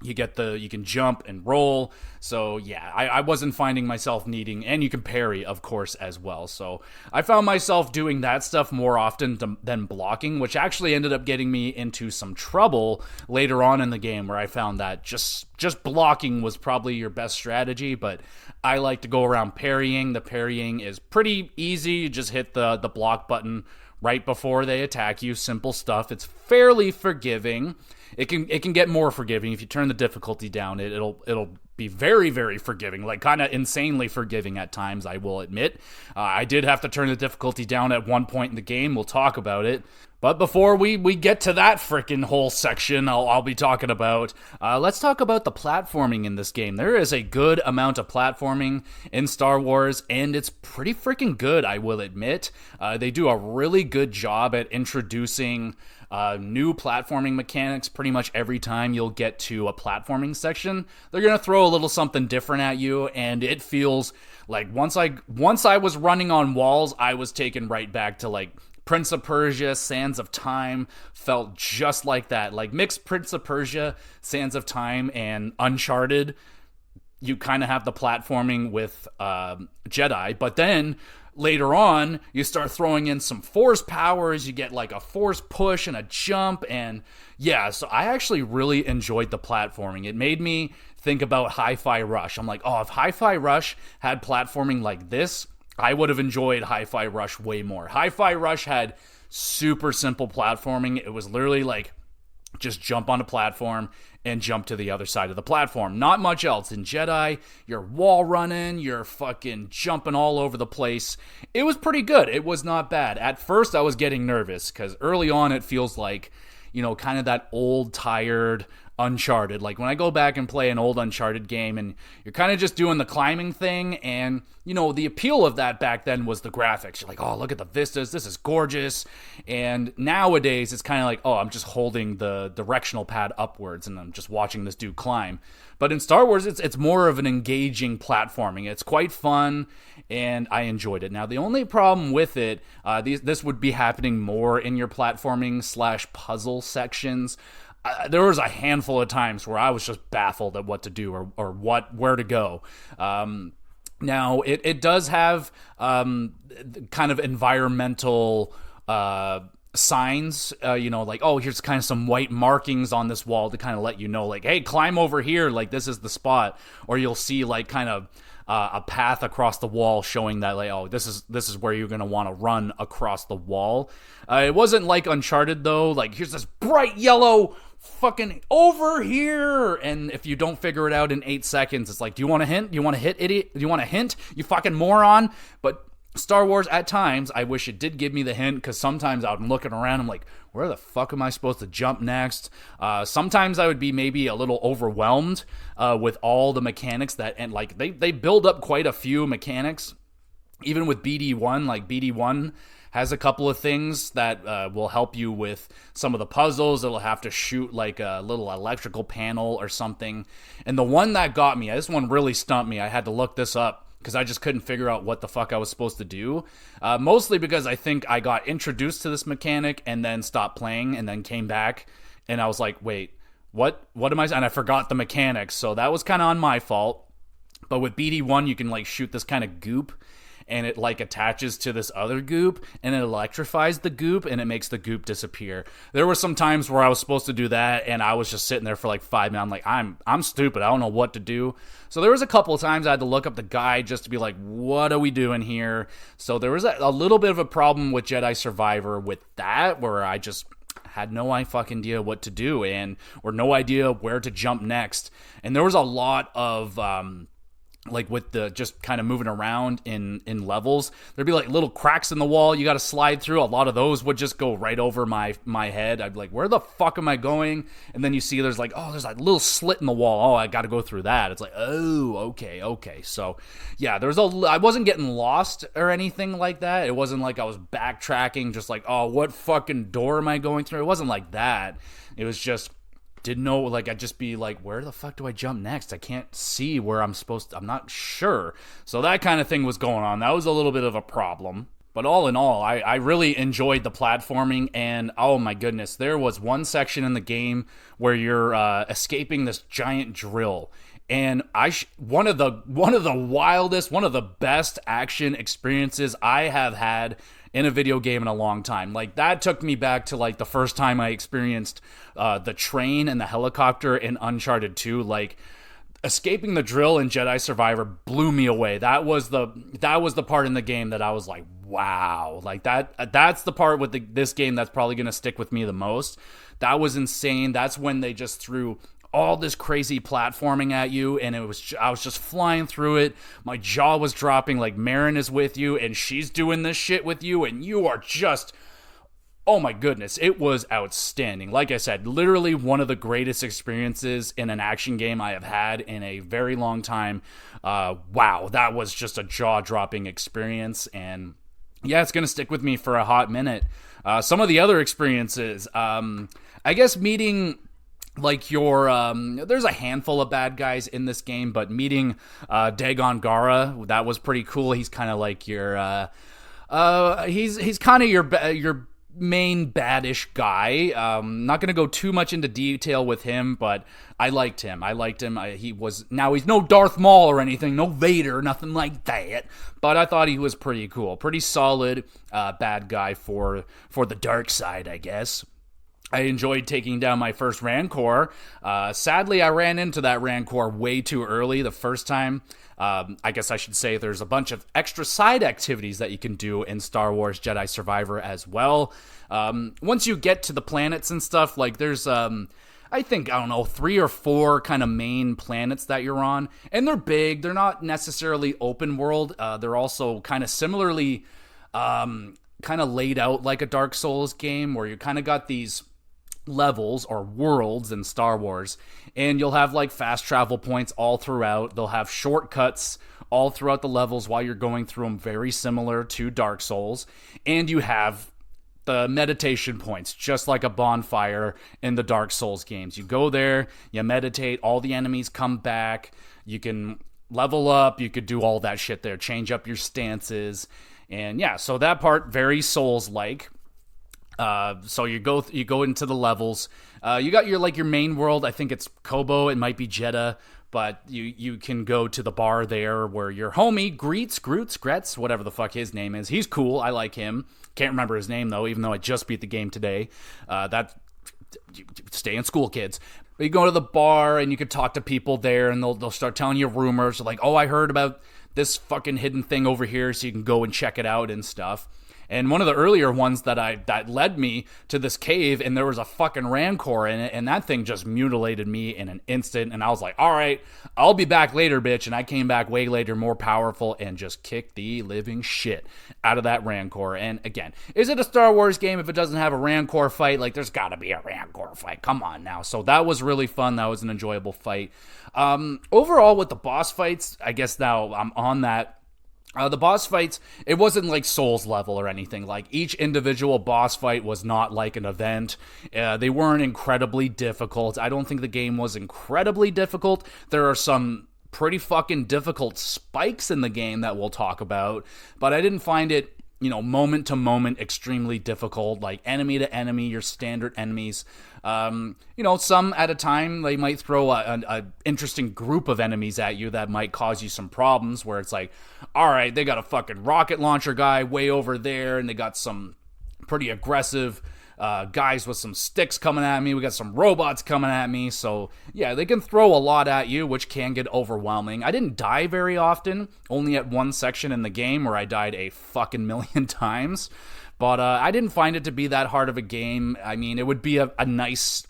S1: you can jump and roll. So yeah, I wasn't finding myself needing, and you can parry, of course, as well. So I found myself doing that stuff more often than blocking, which actually ended up getting me into some trouble later on in the game, where I found that just blocking was probably your best strategy. But I like to go around parrying. The parrying is pretty easy. You just hit the block button right before they attack you. Simple stuff. It's fairly forgiving. It can get more forgiving if you turn the difficulty down. It'll be very, very forgiving, like kind of insanely forgiving at times, I will admit. I did have to turn the difficulty down at one point in the game. We'll talk about it. But before we get to that frickin' whole section I'll be talking about, let's talk about the platforming in this game. There is a good amount of platforming in Star Wars, and it's pretty frickin' good, I will admit. They do a really good job at introducing new platforming mechanics. Pretty much every time you'll get to a platforming section, they're gonna throw a little something different at you, and it feels like once I was running on walls, I was taken right back to like Prince of Persia, Sands of Time. Felt just like that. Like, mix Prince of Persia, Sands of Time, and Uncharted. You kind of have the platforming with Jedi, but then later on, you start throwing in some force powers. You get like a force push and a jump, and yeah, so I actually really enjoyed the platforming. It made me think about Hi-Fi Rush. I'm like, oh, if Hi-Fi Rush had platforming like this, I would have enjoyed Hi-Fi Rush way more. Hi-Fi Rush had super simple platforming. It was literally like, just jump on a platform and jump to the other side of the platform. Not much else. In Jedi, you're wall running, you're fucking jumping all over the place. It was pretty good. It was not bad. At first, I was getting nervous, because early on, it feels like, you know, kind of that old, tired Uncharted. Like when I go back and play an old Uncharted game and you're kind of just doing the climbing thing, and the appeal of that back then was the graphics. You're like, oh, look at the vistas, this is gorgeous. And nowadays it's kind of like, oh, I'm just holding the directional pad upwards and I'm just watching this dude climb. But in Star Wars, it's more of an engaging platforming. It's quite fun, and I enjoyed it. Now, the only problem with it, this would be happening more in your platforming / puzzle sections. There was a handful of times where I was just baffled at what to do or where to go. Now, it does have kind of environmental signs, like, oh, here's kind of some white markings on this wall to kind of let you know, like, hey, climb over here, like this is the spot. Or you'll see like kind of a path across the wall showing that, like, oh, this is where you're gonna want to run across the wall. It wasn't like Uncharted though, like here's this bright yellow fucking over here, and if you don't figure it out in 8 seconds, it's like, do you want a hint? Do you want a hit, idiot? Do you want a hint, you fucking moron? But Star Wars, at times, I wish it did give me the hint, because sometimes I'm looking around, I'm like, where the fuck am I supposed to jump next? Sometimes I would be maybe a little overwhelmed with all the mechanics and like they build up quite a few mechanics, even with BD1. Like BD1 has a couple of things that will help you with some of the puzzles. It'll have to shoot like a little electrical panel or something. And the one that got me, this one really stumped me. I had to look this up because I just couldn't figure out what the fuck I was supposed to do. Mostly because I think I got introduced to this mechanic and then stopped playing and then came back. And I was like, wait, what am I... And I forgot the mechanics. So that was kind of on my fault. But with BD1, you can like shoot this kind of goop, and it like attaches to this other goop, and it electrifies the goop, and it makes the goop disappear. There were some times where I was supposed to do that, and I was just sitting there for like 5 minutes. I'm like, I'm stupid. I don't know what to do. So there was a couple of times I had to look up the guide just to be like, what are we doing here? So there was a little bit of a problem with Jedi Survivor with that, where I just had no fucking idea what to do, or no idea where to jump next. And there was a lot of like with the just kind of moving around in levels, there'd be like little cracks in the wall you got to slide through. A lot of those would just go right over my head. I'd be like, where the fuck am I going? And then you see there's like, oh, there's like a little slit in the wall. Oh, I got to go through that. It's like, oh, okay. So yeah, I wasn't getting lost or anything like that. It wasn't like I was backtracking, just like, oh, what fucking door am I going through? It wasn't like that. It was just, didn't know, like, I'd just be like, where the fuck do I jump next? I can't see where I'm supposed to, I'm not sure. So that kind of thing was going on. That was a little bit of a problem. But all in all, I really enjoyed the platforming, and oh my goodness, there was one section in the game where you're escaping this giant drill. And one of the wildest, one of the best action experiences I have had in a video game in a long time. Like, that took me back to like the first time I experienced the train and the helicopter in Uncharted 2. Like, escaping the drill in Jedi Survivor blew me away. That was the part in the game that I was like, wow. Like, that's the part with this game that's probably going to stick with me the most. That was insane. That's when they just threw all this crazy platforming at you, and I was just flying through it. My jaw was dropping. Like, Marin is with you, and she's doing this shit with you, and you are just, oh my goodness, it was outstanding. Like I said, literally one of the greatest experiences in an action game I have had in a very long time. Wow, that was just a jaw-dropping experience, and yeah, it's gonna stick with me for a hot minute. Some of the other experiences, I guess meeting, like, there's a handful of bad guys in this game, but meeting Dagon Gara, that was pretty cool. He's kind of like your he's kind of your main baddish guy. Not gonna go too much into detail with him, but I liked him. He's no Darth Maul or anything, no Vader, nothing like that, but I thought he was pretty cool, pretty solid bad guy for the dark side, I guess. I enjoyed taking down my first Rancor. Sadly, I ran into that Rancor way too early the first time. I guess I should say there's a bunch of extra side activities that you can do in Star Wars Jedi Survivor as well. Once you get to the planets and stuff, like, there's, I think, I don't know, 3 or 4 kind of main planets that you're on. And they're big. They're not necessarily open world. They're also kind of similarly kind of laid out like a Dark Souls game, where you kind of got these levels or worlds in Star Wars, and you'll have like fast travel points all throughout. They'll have shortcuts all throughout the levels while you're going through them, very similar to Dark Souls. And you have the meditation points, just like a bonfire in the Dark Souls games. You go there, you meditate, all the enemies come back, you can level up, you could do all that shit there, change up your stances. And yeah, so that part, very Souls-like. So you go into the levels. You got your main world. I think it's Kobo. It might be Jedi, but you can go to the bar there where your homie Gretz, whatever the fuck his name is. He's cool. I like him. Can't remember his name though, even though I just beat the game today. Stay in school, kids. But you go to the bar and you can talk to people there, and they'll start telling you rumors like, oh, I heard about this fucking hidden thing over here, so you can go and check it out and stuff. And one of the earlier ones that led me to this cave, and there was a fucking Rancor in it, and that thing just mutilated me in an instant, and I was like, all right, I'll be back later, bitch. And I came back way later, more powerful, and just kicked the living shit out of that Rancor. And again, is it a Star Wars game if it doesn't have a Rancor fight? Like, there's gotta be a Rancor fight. Come on now. So that was really fun. That was an enjoyable fight. Overall, with the boss fights, I guess now I'm on that. The boss fights, it wasn't like Souls level or anything. Like, each individual boss fight was not like an event. They weren't incredibly difficult. I don't think the game was incredibly difficult. There are some pretty fucking difficult spikes in the game that we'll talk about, but I didn't find it, moment to moment extremely difficult, like enemy to enemy, your standard enemies. Some at a time, they might throw a interesting group of enemies at you that might cause you some problems, where it's like, all right, they got a fucking rocket launcher guy way over there, and they got some pretty aggressive guys with some sticks coming at me. We got some robots coming at me. So yeah, they can throw a lot at you, which can get overwhelming. I didn't die very often, only at one section in the game where I died a fucking million times. But I didn't find it to be that hard of a game. I mean, it would be a nice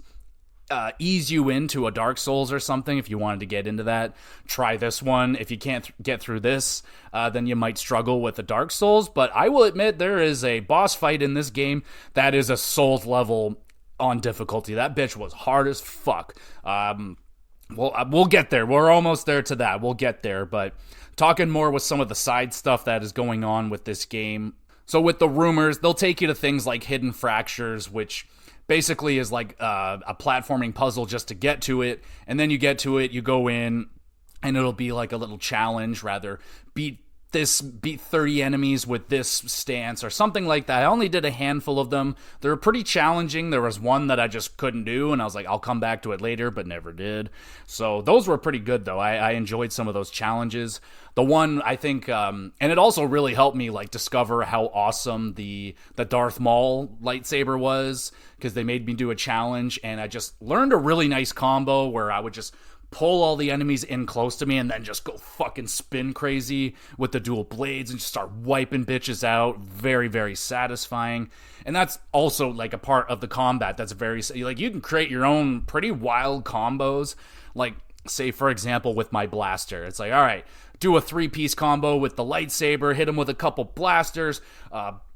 S1: ease you into a Dark Souls or something if you wanted to get into that. Try this one. If you can't get through this, then you might struggle with the Dark Souls. But I will admit, there is a boss fight in this game that is a Souls level on difficulty. That bitch was hard as fuck. We'll get there. We're almost there to that. We'll get there. But talking more with some of the side stuff that is going on with this game. So with the rumors, they'll take you to things like Hidden Fractures, which basically is like a platforming puzzle just to get to it. And then you get to it, you go in, and it'll be like a little challenge, rather beat 30 enemies with this stance or something like that. I only did a handful of them. They were pretty challenging. There was one that I just couldn't do, and I was like, I'll come back to it later, but never did. So those were pretty good, though. I enjoyed some of those challenges. The one, I think, and it also really helped me like discover how awesome the Darth Maul lightsaber was, because they made me do a challenge, and I just learned a really nice combo where I would just pull all the enemies in close to me and then just go fucking spin crazy with the dual blades and just start wiping bitches out. Very, very satisfying. And that's also like a part of the combat that's very, like, you can create your own pretty wild combos. Like, say, for example, with my blaster, it's like, all right, do a 3-piece combo with the lightsaber, hit him with a couple blasters,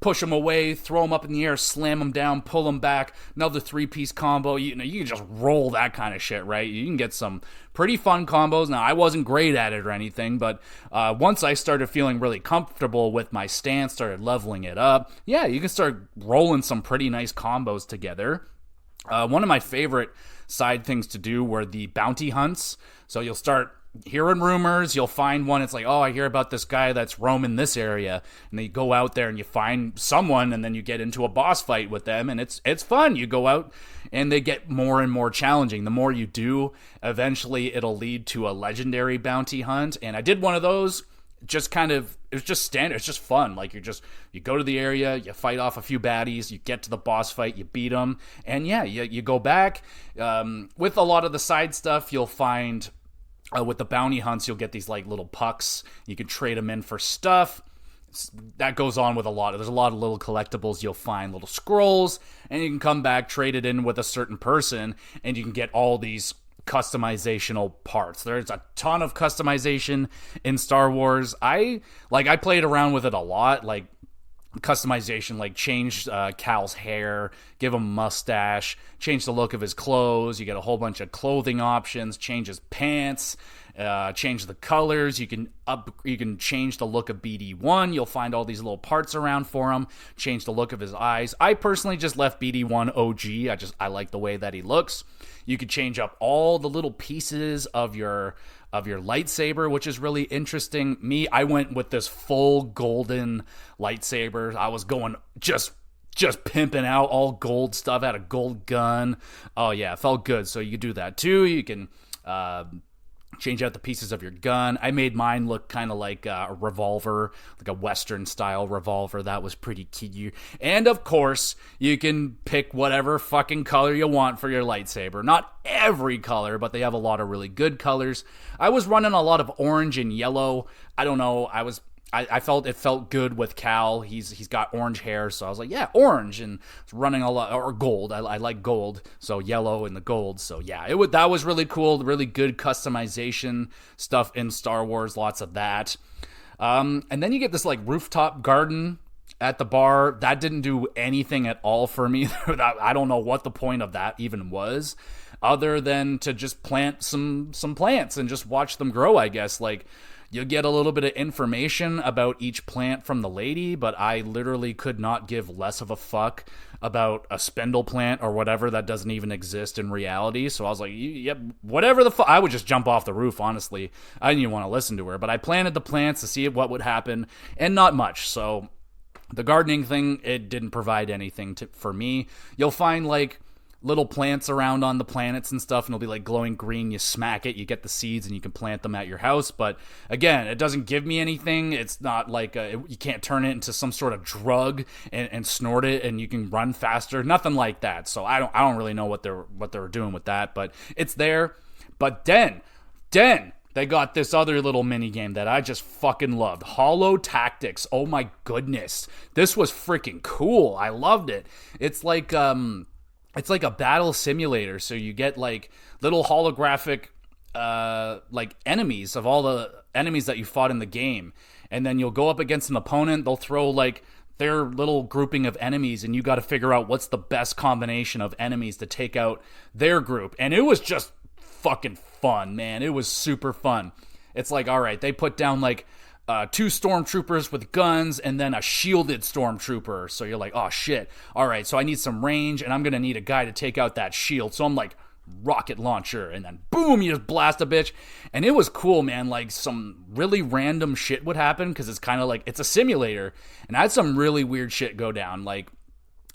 S1: push him away, throw him up in the air, slam him down, pull him back, another 3-piece combo. You can just roll that kind of shit, right? You can get some pretty fun combos. Now, I wasn't great at it or anything, but once I started feeling really comfortable with my stance, started leveling it up, yeah, you can start rolling some pretty nice combos together. One of my favorite side things to do were the bounty hunts. So you'll start hearing rumors, you'll find one, it's like, oh, I hear about this guy that's roaming this area, and then you go out there and you find someone, and then you get into a boss fight with them, and it's fun. You go out and they get more and more challenging. The more you do, eventually it'll lead to a legendary bounty hunt, and I did one of those. Just kind of, it was just standard, it's just fun. Like, you go to the area, you fight off a few baddies, you get to the boss fight, you beat them, and yeah, you go back. With a lot of the side stuff, you'll find with the bounty hunts, you'll get these like little pucks. You can trade them in for stuff. That goes on with there's a lot of little collectibles. You'll find little scrolls, and you can come back, trade it in with a certain person, and you can get all these customizational parts. There's a ton of customization in Star Wars. I played around with it a lot. Like, customization, like change Cal's hair, give him a mustache, change the look of his clothes. You get a whole bunch of clothing options, change his pants, change the colors. You can change the look of BD1. You'll find all these little parts around for him. Change the look of his eyes. I personally just left BD1 OG. I like the way that he looks. You could change up all the little pieces of your lightsaber, which is really interesting. I went with this full golden lightsaber. I was going just pimping out all gold stuff. I had a gold gun. Oh yeah, it felt good. So you could do that too. You can change out the pieces of your gun. I made mine look kind of like a revolver, like a Western style revolver. That was pretty cute. And of course, you can pick whatever fucking color you want for your lightsaber. Not every color, but they have a lot of really good colors. I was running a lot of orange and yellow. I don't know. I felt it felt good with Cal. He's got orange hair, so I was like, yeah, orange, and running a lot, or gold. I like gold, so yellow and the gold. So yeah, that was really cool. Really good customization stuff in Star Wars. Lots of that. And then you get this like rooftop garden at the bar. That didn't do anything at all for me. I don't know what the point of that even was, other than to just plant some plants and just watch them grow, I guess. Like, you'll get a little bit of information about each plant from the lady, but I literally could not give less of a fuck about a spindle plant or whatever that doesn't even exist in reality. So I was like, yep, whatever the fuck. I would just jump off the roof, honestly. I didn't even want to listen to her, but I planted the plants to see what would happen, and not much. So the gardening thing, it didn't provide anything for me. You'll find like little plants around on the planets and stuff, and it'll be like glowing green. You smack it, you get the seeds, and you can plant them at your house. But again, it doesn't give me anything. It's not like you can't turn it into some sort of drug and snort it and you can run faster. Nothing like that. So I don't really know what they're doing with that, but it's there. But then they got this other little mini game that I just fucking loved. Holo Tactics. Oh my goodness, this was freaking cool. I loved it. It's like a battle simulator, so you get like little holographic like enemies of all the enemies that you fought in the game, and then you'll go up against an opponent. They'll throw like their little grouping of enemies, and you got to figure out what's the best combination of enemies to take out their group. And it was just fucking fun, man. It was super fun. It's like, all right, they put down like 2 stormtroopers with guns and then a shielded stormtrooper. So you're like, oh shit. All right, so I need some range, and I'm going to need a guy to take out that shield. So I'm like, rocket launcher, and then boom, you just blast a bitch. And it was cool, man. Like, some really random shit would happen because it's kind of like, it's a simulator. And I had some really weird shit go down. Like,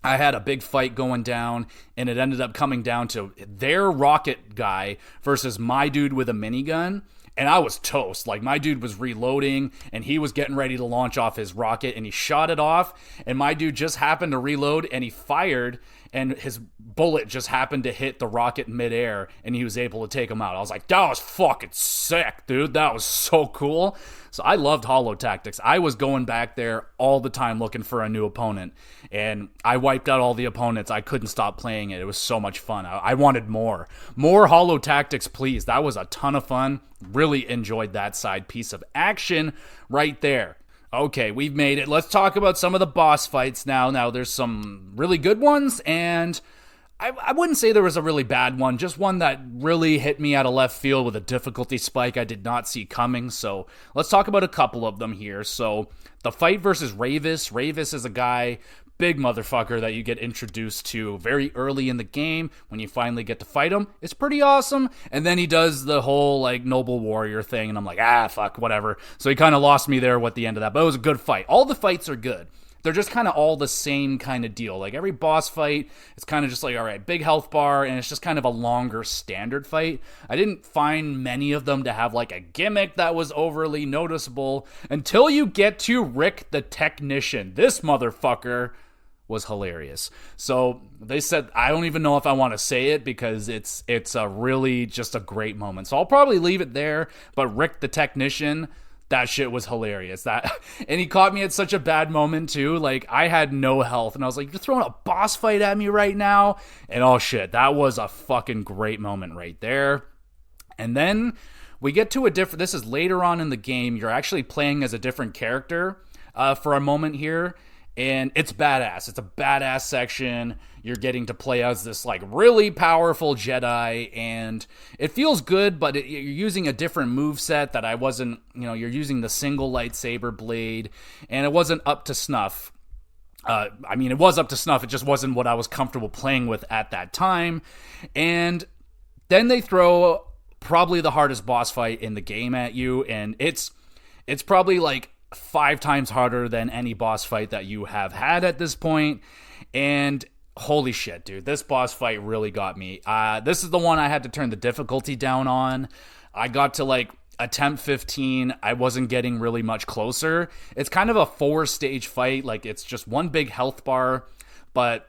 S1: I had a big fight going down, and it ended up coming down to their rocket guy versus my dude with a minigun. And I was toast. Like, my dude was reloading, and he was getting ready to launch off his rocket, and he shot it off, and my dude just happened to reload, and he fired, and his bullet just happened to hit the rocket midair, and he was able to take him out. I was like, that was fucking sick, dude. That was so cool. So I loved Holo Tactics. I was going back there all the time looking for a new opponent, and I wiped out all the opponents. I couldn't stop playing it. It was so much fun. I wanted more. More Holo Tactics, please. That was a ton of fun. Really enjoyed that side piece of action right there. Okay, we've made it. Let's talk about some of the boss fights now. Now, there's some really good ones, and I wouldn't say there was a really bad one, just one that really hit me out of left field with a difficulty spike I did not see coming. So let's talk about a couple of them here. So the fight versus Ravis. Ravis is a guy, big motherfucker, that you get introduced to very early in the game. When you finally get to fight him, it's pretty awesome. And then he does the whole like noble warrior thing, and I'm like, fuck, whatever. So he kind of lost me there at the end of that, but it was a good fight. All the fights are good. They're just kind of all the same kind of deal. Like, every boss fight, it's kind of just like, all right, big health bar, and it's just kind of a longer standard fight. I didn't find many of them to have like a gimmick that was overly noticeable until you get to Rick the Technician. This motherfucker was hilarious. So they said, I don't even know if I want to say it because it's a really just a great moment. So I'll probably leave it there. But Rick the Technician, that shit was hilarious. And he caught me at such a bad moment too. Like, I had no health, and I was like, you're throwing a boss fight at me right now? And oh shit, that was a fucking great moment right there. And then we get to this is later on in the game. You're actually playing as a different character for a moment here. And it's badass. It's a badass section. You're getting to play as this like really powerful Jedi, and it feels good, but you're using a different moveset that I wasn't, you're using the single lightsaber blade, and it wasn't up to snuff. It was up to snuff. It just wasn't what I was comfortable playing with at that time. And then they throw probably the hardest boss fight in the game at you, and it's probably like 5 times harder than any boss fight that you have had at this point. And holy shit, dude, this boss fight really got me. This is the one I had to turn the difficulty down on. I got to like attempt 15. I wasn't getting really much closer. It's kind of a 4-stage fight. Like, it's just one big health bar, but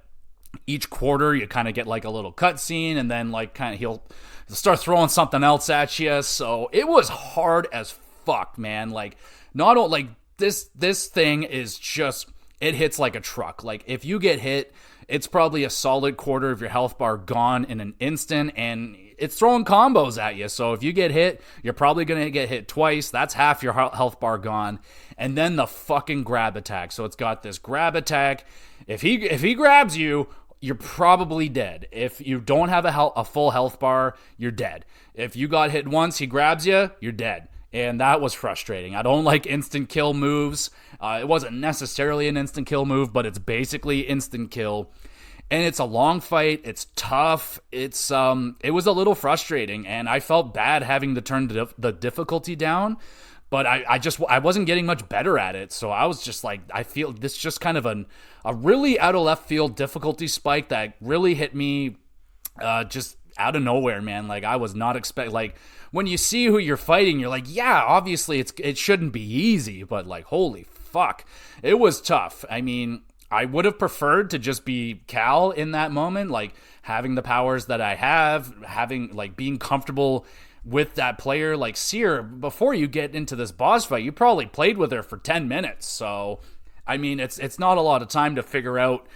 S1: each quarter you kind of get like a little cutscene, and then like kind of he'll start throwing something else at you. So it was hard as fuck, man. Like, not all, like this thing is just, it hits like a truck. Like, if you get hit, it's probably a solid quarter of your health bar gone in an instant, and it's throwing combos at you. So if you get hit, you're probably going to get hit twice. That's half your health bar gone. And then the fucking grab attack. So it's got this grab attack. If he grabs you, you're probably dead. If you don't have a full health bar, you're dead. If you got hit once, he grabs you, you're dead. And that was frustrating. I don't like instant kill moves. It wasn't necessarily an instant kill move, but it's basically instant kill. And it's a long fight. It's tough. It was a little frustrating, and I felt bad having to turn the difficulty down. But I wasn't getting much better at it. So I was just like, I feel this just kind of a really out of left field difficulty spike that really hit me just out of nowhere, man. Like, I was not expecting, like, when you see who you're fighting, you're like, yeah, obviously it shouldn't be easy, but like, holy fuck, it was tough. I mean, I would have preferred to just be Cal in that moment, like having the powers that I have, having like being comfortable with that player. Like, Seer, before you get into this boss fight, you probably played with her for 10 minutes. So, I mean, it's not a lot of time to figure out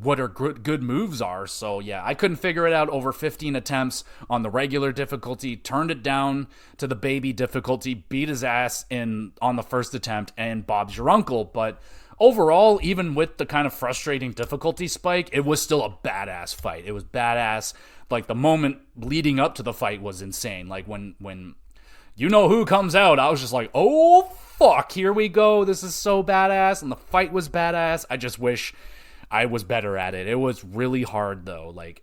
S1: what her good moves are. So, yeah, I couldn't figure it out over 15 attempts on the regular difficulty, turned it down to the baby difficulty, beat his ass on the first attempt, and Bob's your uncle. But overall, even with the kind of frustrating difficulty spike, it was still a badass fight. It was badass. Like, the moment leading up to the fight was insane. Like, when you know who comes out, I was just like, oh, fuck, here we go. This is so badass. And the fight was badass. I just wish I was better at it. It was really hard, though. Like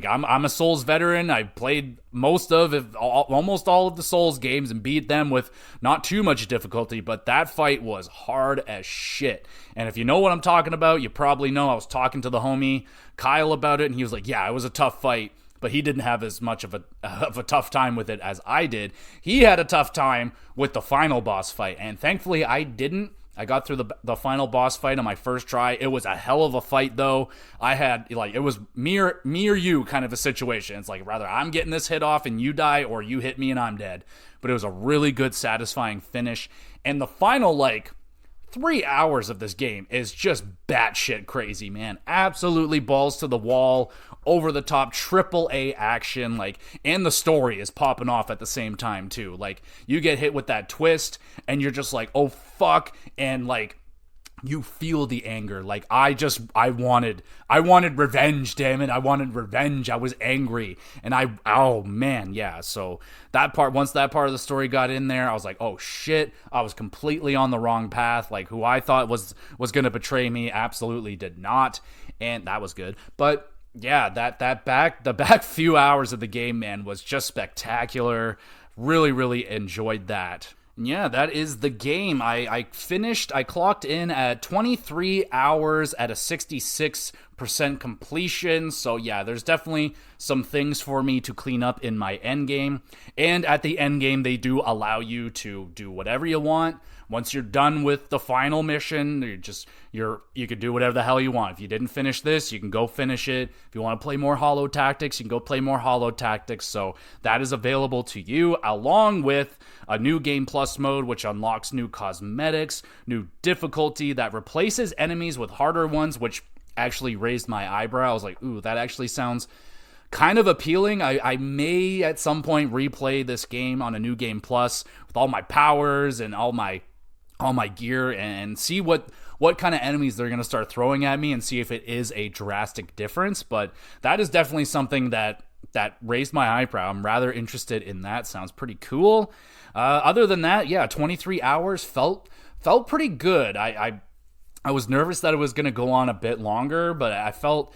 S1: I'm a Souls veteran. I played almost all of the Souls games and beat them with not too much difficulty, but that fight was hard as shit. And if you know what I'm talking about, you probably know I was talking to the homie Kyle about it, and he was like, yeah, it was a tough fight, but he didn't have as much of a tough time with it as I did. He had a tough time with the final boss fight, and thankfully I didn't. I got through the final boss fight on my first try. It was a hell of a fight, though. I had, like, it was me or you kind of a situation. It's like, rather I'm getting this hit off and you die, or you hit me and I'm dead. But it was a really good, satisfying finish. And the final, like, 3 hours of this game is just batshit crazy, man. Absolutely balls to the wall, over the top, triple A action, like, and the story is popping off at the same time too. Like, you get hit with that twist and you're just like, oh fuck, and like, you feel the anger. Like, I wanted revenge, damn it. I wanted revenge. I was angry. And oh man, yeah. So once that part of the story got in there, I was like, oh shit, I was completely on the wrong path. Like, who I thought was going to betray me absolutely did not. And that was good. But yeah, the back few hours of the game, man, was just spectacular. Really, really enjoyed that. Yeah, that is the game. I clocked in at 23 hours at a 66% completion. So yeah, there's definitely some things for me to clean up in my end game. And at the end game, they do allow you to do whatever you want. Once you're done with the final mission, you could do whatever the hell you want. If you didn't finish this, you can go finish it. If you want to play more Holo Tactics, you can go play more Holo Tactics. So that is available to you, along with a new Game Plus mode, which unlocks new cosmetics, new difficulty that replaces enemies with harder ones, which actually raised my eyebrow. I was like, ooh, that actually sounds kind of appealing. I may at some point replay this game on a new Game Plus with all my powers and all my gear and see what what kind of enemies they're going to start throwing at me and see if it is a drastic difference. But that is definitely something that raised my eyebrow. I'm rather interested in that. Sounds pretty cool. Other than that, yeah, 23 hours felt pretty good. I was nervous that it was going to go on a bit longer, but I felt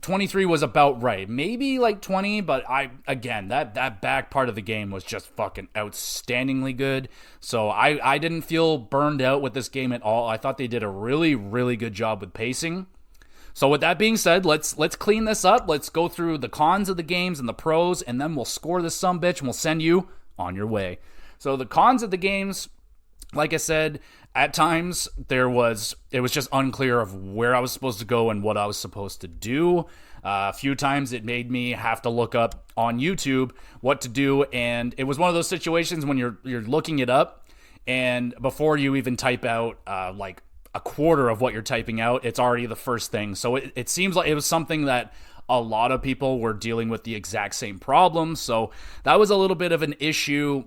S1: 23 was about right. Maybe like 20, but that back part of the game was just fucking outstandingly good. So I didn't feel burned out with this game at all. I thought they did a really, really good job with pacing. So with that being said, let's clean this up. Let's go through the cons of the games and the pros, and then we'll score this sumbitch and we'll send you on your way. So the cons of the games, like I said, at times it was just unclear of where I was supposed to go and what I was supposed to do. A few times it made me have to look up on YouTube what to do, and it was one of those situations when you're looking it up, and before you even type out like a quarter of what you're typing out, it's already the first thing. So it seems like it was something that a lot of people were dealing with the exact same problem. So that was a little bit of an issue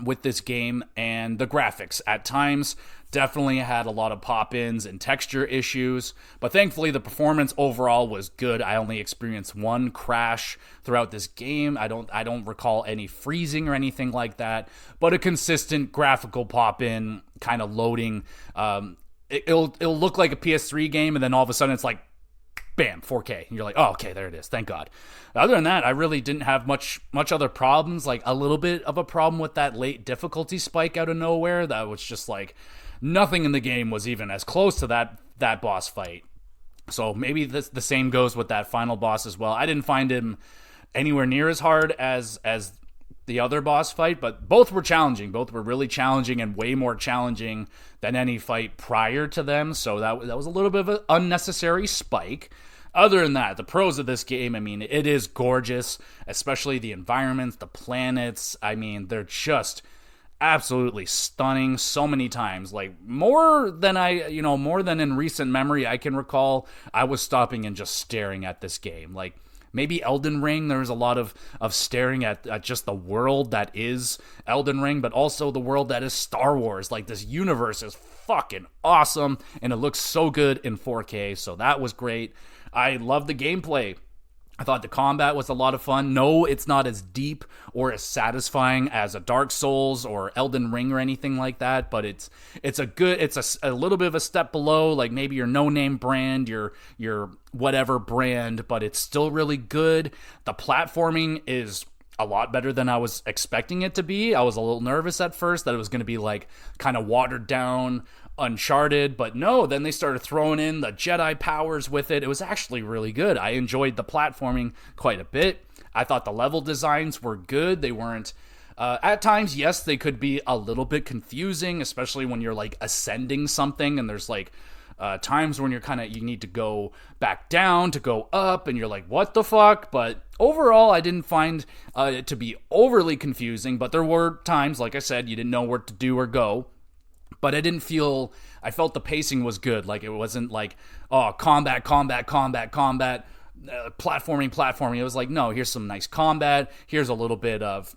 S1: with this game. And the graphics at times definitely had a lot of pop-ins and texture issues, but thankfully the performance overall was good. I only experienced one crash throughout this game. I don't recall any freezing or anything like that, but a consistent graphical pop-in kind of loading. It'll look like a PS3 game, and then all of a sudden it's like, bam, 4K. And you're like, oh, okay, there it is. Thank God. Other than that, I really didn't have much other problems. Like a little bit of a problem with that late difficulty spike out of nowhere. That was just like nothing in the game was even as close to that boss fight. So maybe the same goes with that final boss as well. I didn't find him anywhere near as hard as the other boss fight, but both were challenging. Both were really challenging and way more challenging than any fight prior to them. So that was a little bit of an unnecessary spike. Other than that, the pros of this game, I mean, it is gorgeous, especially the environments, the planets. I mean, they're just absolutely stunning so many times. Like more than in recent memory I can recall, I was stopping and just staring at this game. Like maybe Elden Ring, there was a lot of staring at just the world that is Elden Ring, but also the world that is Star Wars. Like this universe is fucking awesome, and it looks so good in 4K, so that was great. I love the gameplay. I thought the combat was a lot of fun. No, it's not as deep or as satisfying as a Dark Souls or Elden Ring or anything like that, but it's a little bit of a step below, like maybe your no-name brand, your whatever brand, but it's still really good. The platforming is a lot better than I was expecting it to be. I was a little nervous at first that it was going to be like kind of watered down Uncharted, but no, then they started throwing in the Jedi powers with it. It was actually really good. I enjoyed the platforming quite a bit. I thought the level designs were good. They weren't at times, yes, they could be a little bit confusing, especially when you're like ascending something and there's like times when you need to go back down to go up and you're like, what the fuck? But overall, I didn't find it to be overly confusing, but there were times, like I said, you didn't know where to do or go. But I felt the pacing was good. Like, it wasn't like, oh, combat, platforming. It was like, no, here's some nice combat. Here's a little bit of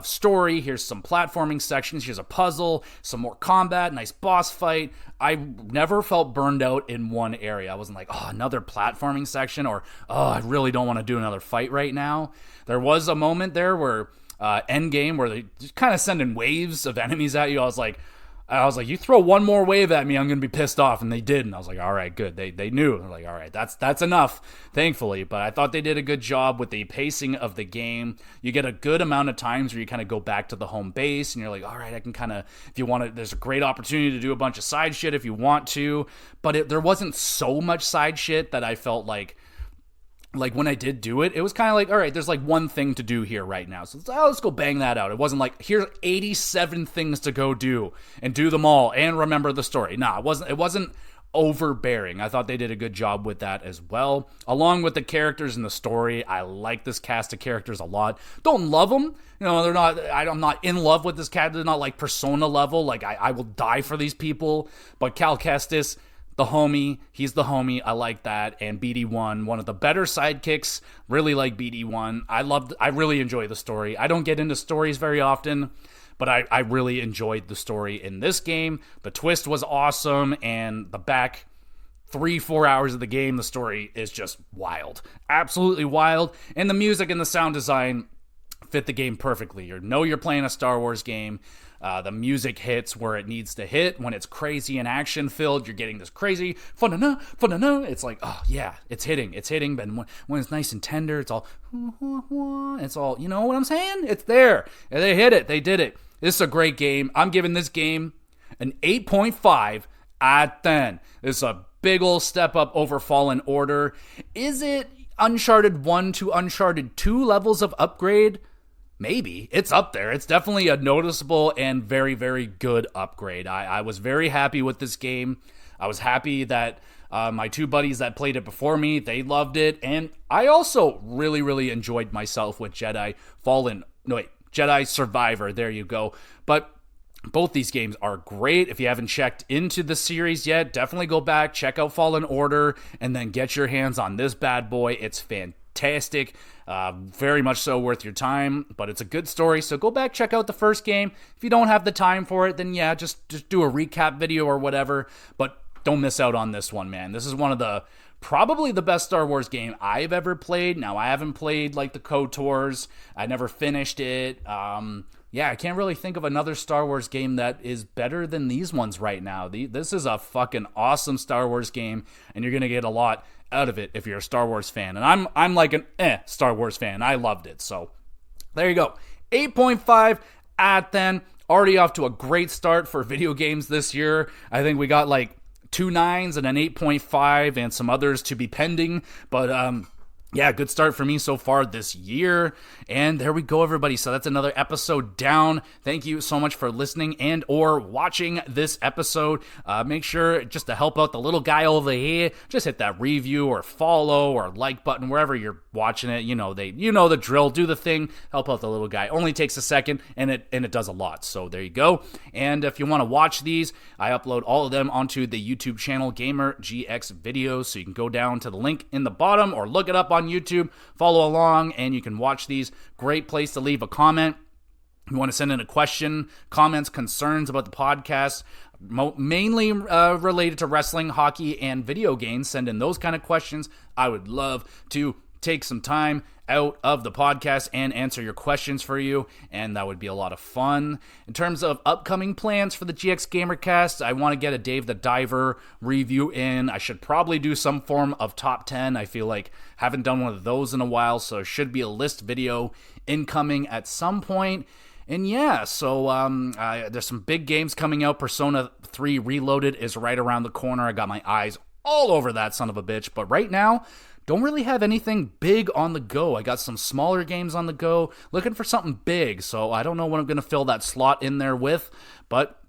S1: story. Here's some platforming sections. Here's a puzzle, some more combat, nice boss fight. I never felt burned out in one area. I wasn't like, oh, another platforming section, or, oh, I really don't want to do another fight right now. There was a moment there where, endgame, where they just kind of sending waves of enemies at you. I was like, you throw one more wave at me, I'm going to be pissed off. And they did. And I was like, all right, good. They knew. They're like, all right, that's enough, thankfully. But I thought they did a good job with the pacing of the game. You get a good amount of times where you kind of go back to the home base and you're like, all right, I can kind of, if you want to, there's a great opportunity to do a bunch of side shit if you want to. But there wasn't so much side shit that I felt like when I did do it, it was kind of like, all right, there's like one thing to do here right now. So let's go bang that out. It wasn't like, here's 87 things to go do and do them all and remember the story. Nah, it wasn't overbearing. I thought they did a good job with that as well. Along with the characters and the story, I like this cast of characters a lot. Don't love them. I'm not in love with this cast. They're not like Persona level. Like, I will die for these people. But Cal Kestis, the homie, he's the homie. I like that. And BD1, one of the better sidekicks. Really like BD1. I really enjoy the story. I don't get into stories very often, but I really enjoyed the story in this game. The twist was awesome, and the back 3-4 hours of the game, the story is just wild. Absolutely wild. And the music and the sound design fit the game perfectly. You know you're playing a Star Wars game. The music hits where it needs to hit. When it's crazy and action-filled, you're getting this crazy fun-na-na. It's like, oh, yeah, it's hitting. But when it's nice and tender, it's all, you know what I'm saying? It's there. And they hit it. They did it. This is a great game. I'm giving this game an 8.5 out of 10. This is a big old step up over Fallen Order. Is it Uncharted 1 to Uncharted 2 levels of upgrade? Maybe. It's up there. It's definitely a noticeable and very, very good upgrade. I was very happy with this game. I was happy that my two buddies that played it before me, they loved it. And I also really, really enjoyed myself with Jedi Survivor. There you go. But both these games are great. If you haven't checked into the series yet, definitely go back, check out Fallen Order, and then get your hands on this bad boy. It's fantastic. Very much so worth your time, but it's a good story, so go back, check out the first game. If you don't have the time for it, then yeah, just do a recap video or whatever, but don't miss out on this one, man. This is one of probably the best Star Wars game I've ever played. Now, I haven't played like the KOTORs. I never finished it. Yeah, I can't really think of another Star Wars game that is better than these ones right now. This is a fucking awesome Star Wars game, and you're going to get a lot out of it if you're a Star Wars fan. And I'm like an Star Wars fan. I loved it. So there you go. 8.5 out of 10. Already off to a great start for video games this year. I think we got like 2 9s and an 8.5 and some others to be pending. But yeah, good start for me so far this year. And there we go, everybody. So that's another episode down. Thank you so much for listening and or watching this episode. Make sure, just to help out the little guy over here, just hit that review or follow or like button wherever you're watching it. You know the drill. Do the thing. Help out the little guy. Only takes a second, and it does a lot. So there you go. And if you want to watch these, I upload all of them onto the YouTube channel GamerGX Videos. So you can go down to the link in the bottom or look it up on YouTube, follow along, and you can watch these. Great place to leave a comment. If you want to send in a question, comments, concerns about the podcast, mainly related to wrestling, hockey, and video games, send in those kind of questions. I would love to take some time out of the podcast and answer your questions for you, and that would be a lot of fun. In terms of upcoming plans for the GXGamerCast, I want to get a Dave the Diver review in. I should probably do some form of top 10. I feel like haven't done one of those in a while, so it should be a list video incoming at some point. And yeah, so there's some big games coming out. Persona 3 Reloaded is right around the corner. I got my eyes all over that son of a bitch, but right now, don't really have anything big on the go. I got some smaller games on the go, looking for something big, so I don't know what I'm going to fill that slot in there with, but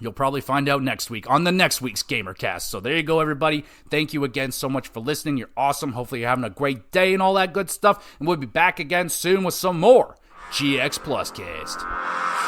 S1: you'll probably find out next week on the next week's GamerCast. So there you go, everybody. Thank you again so much for listening. You're awesome. Hopefully you're having a great day and all that good stuff, and we'll be back again soon with some more GX Plus Cast.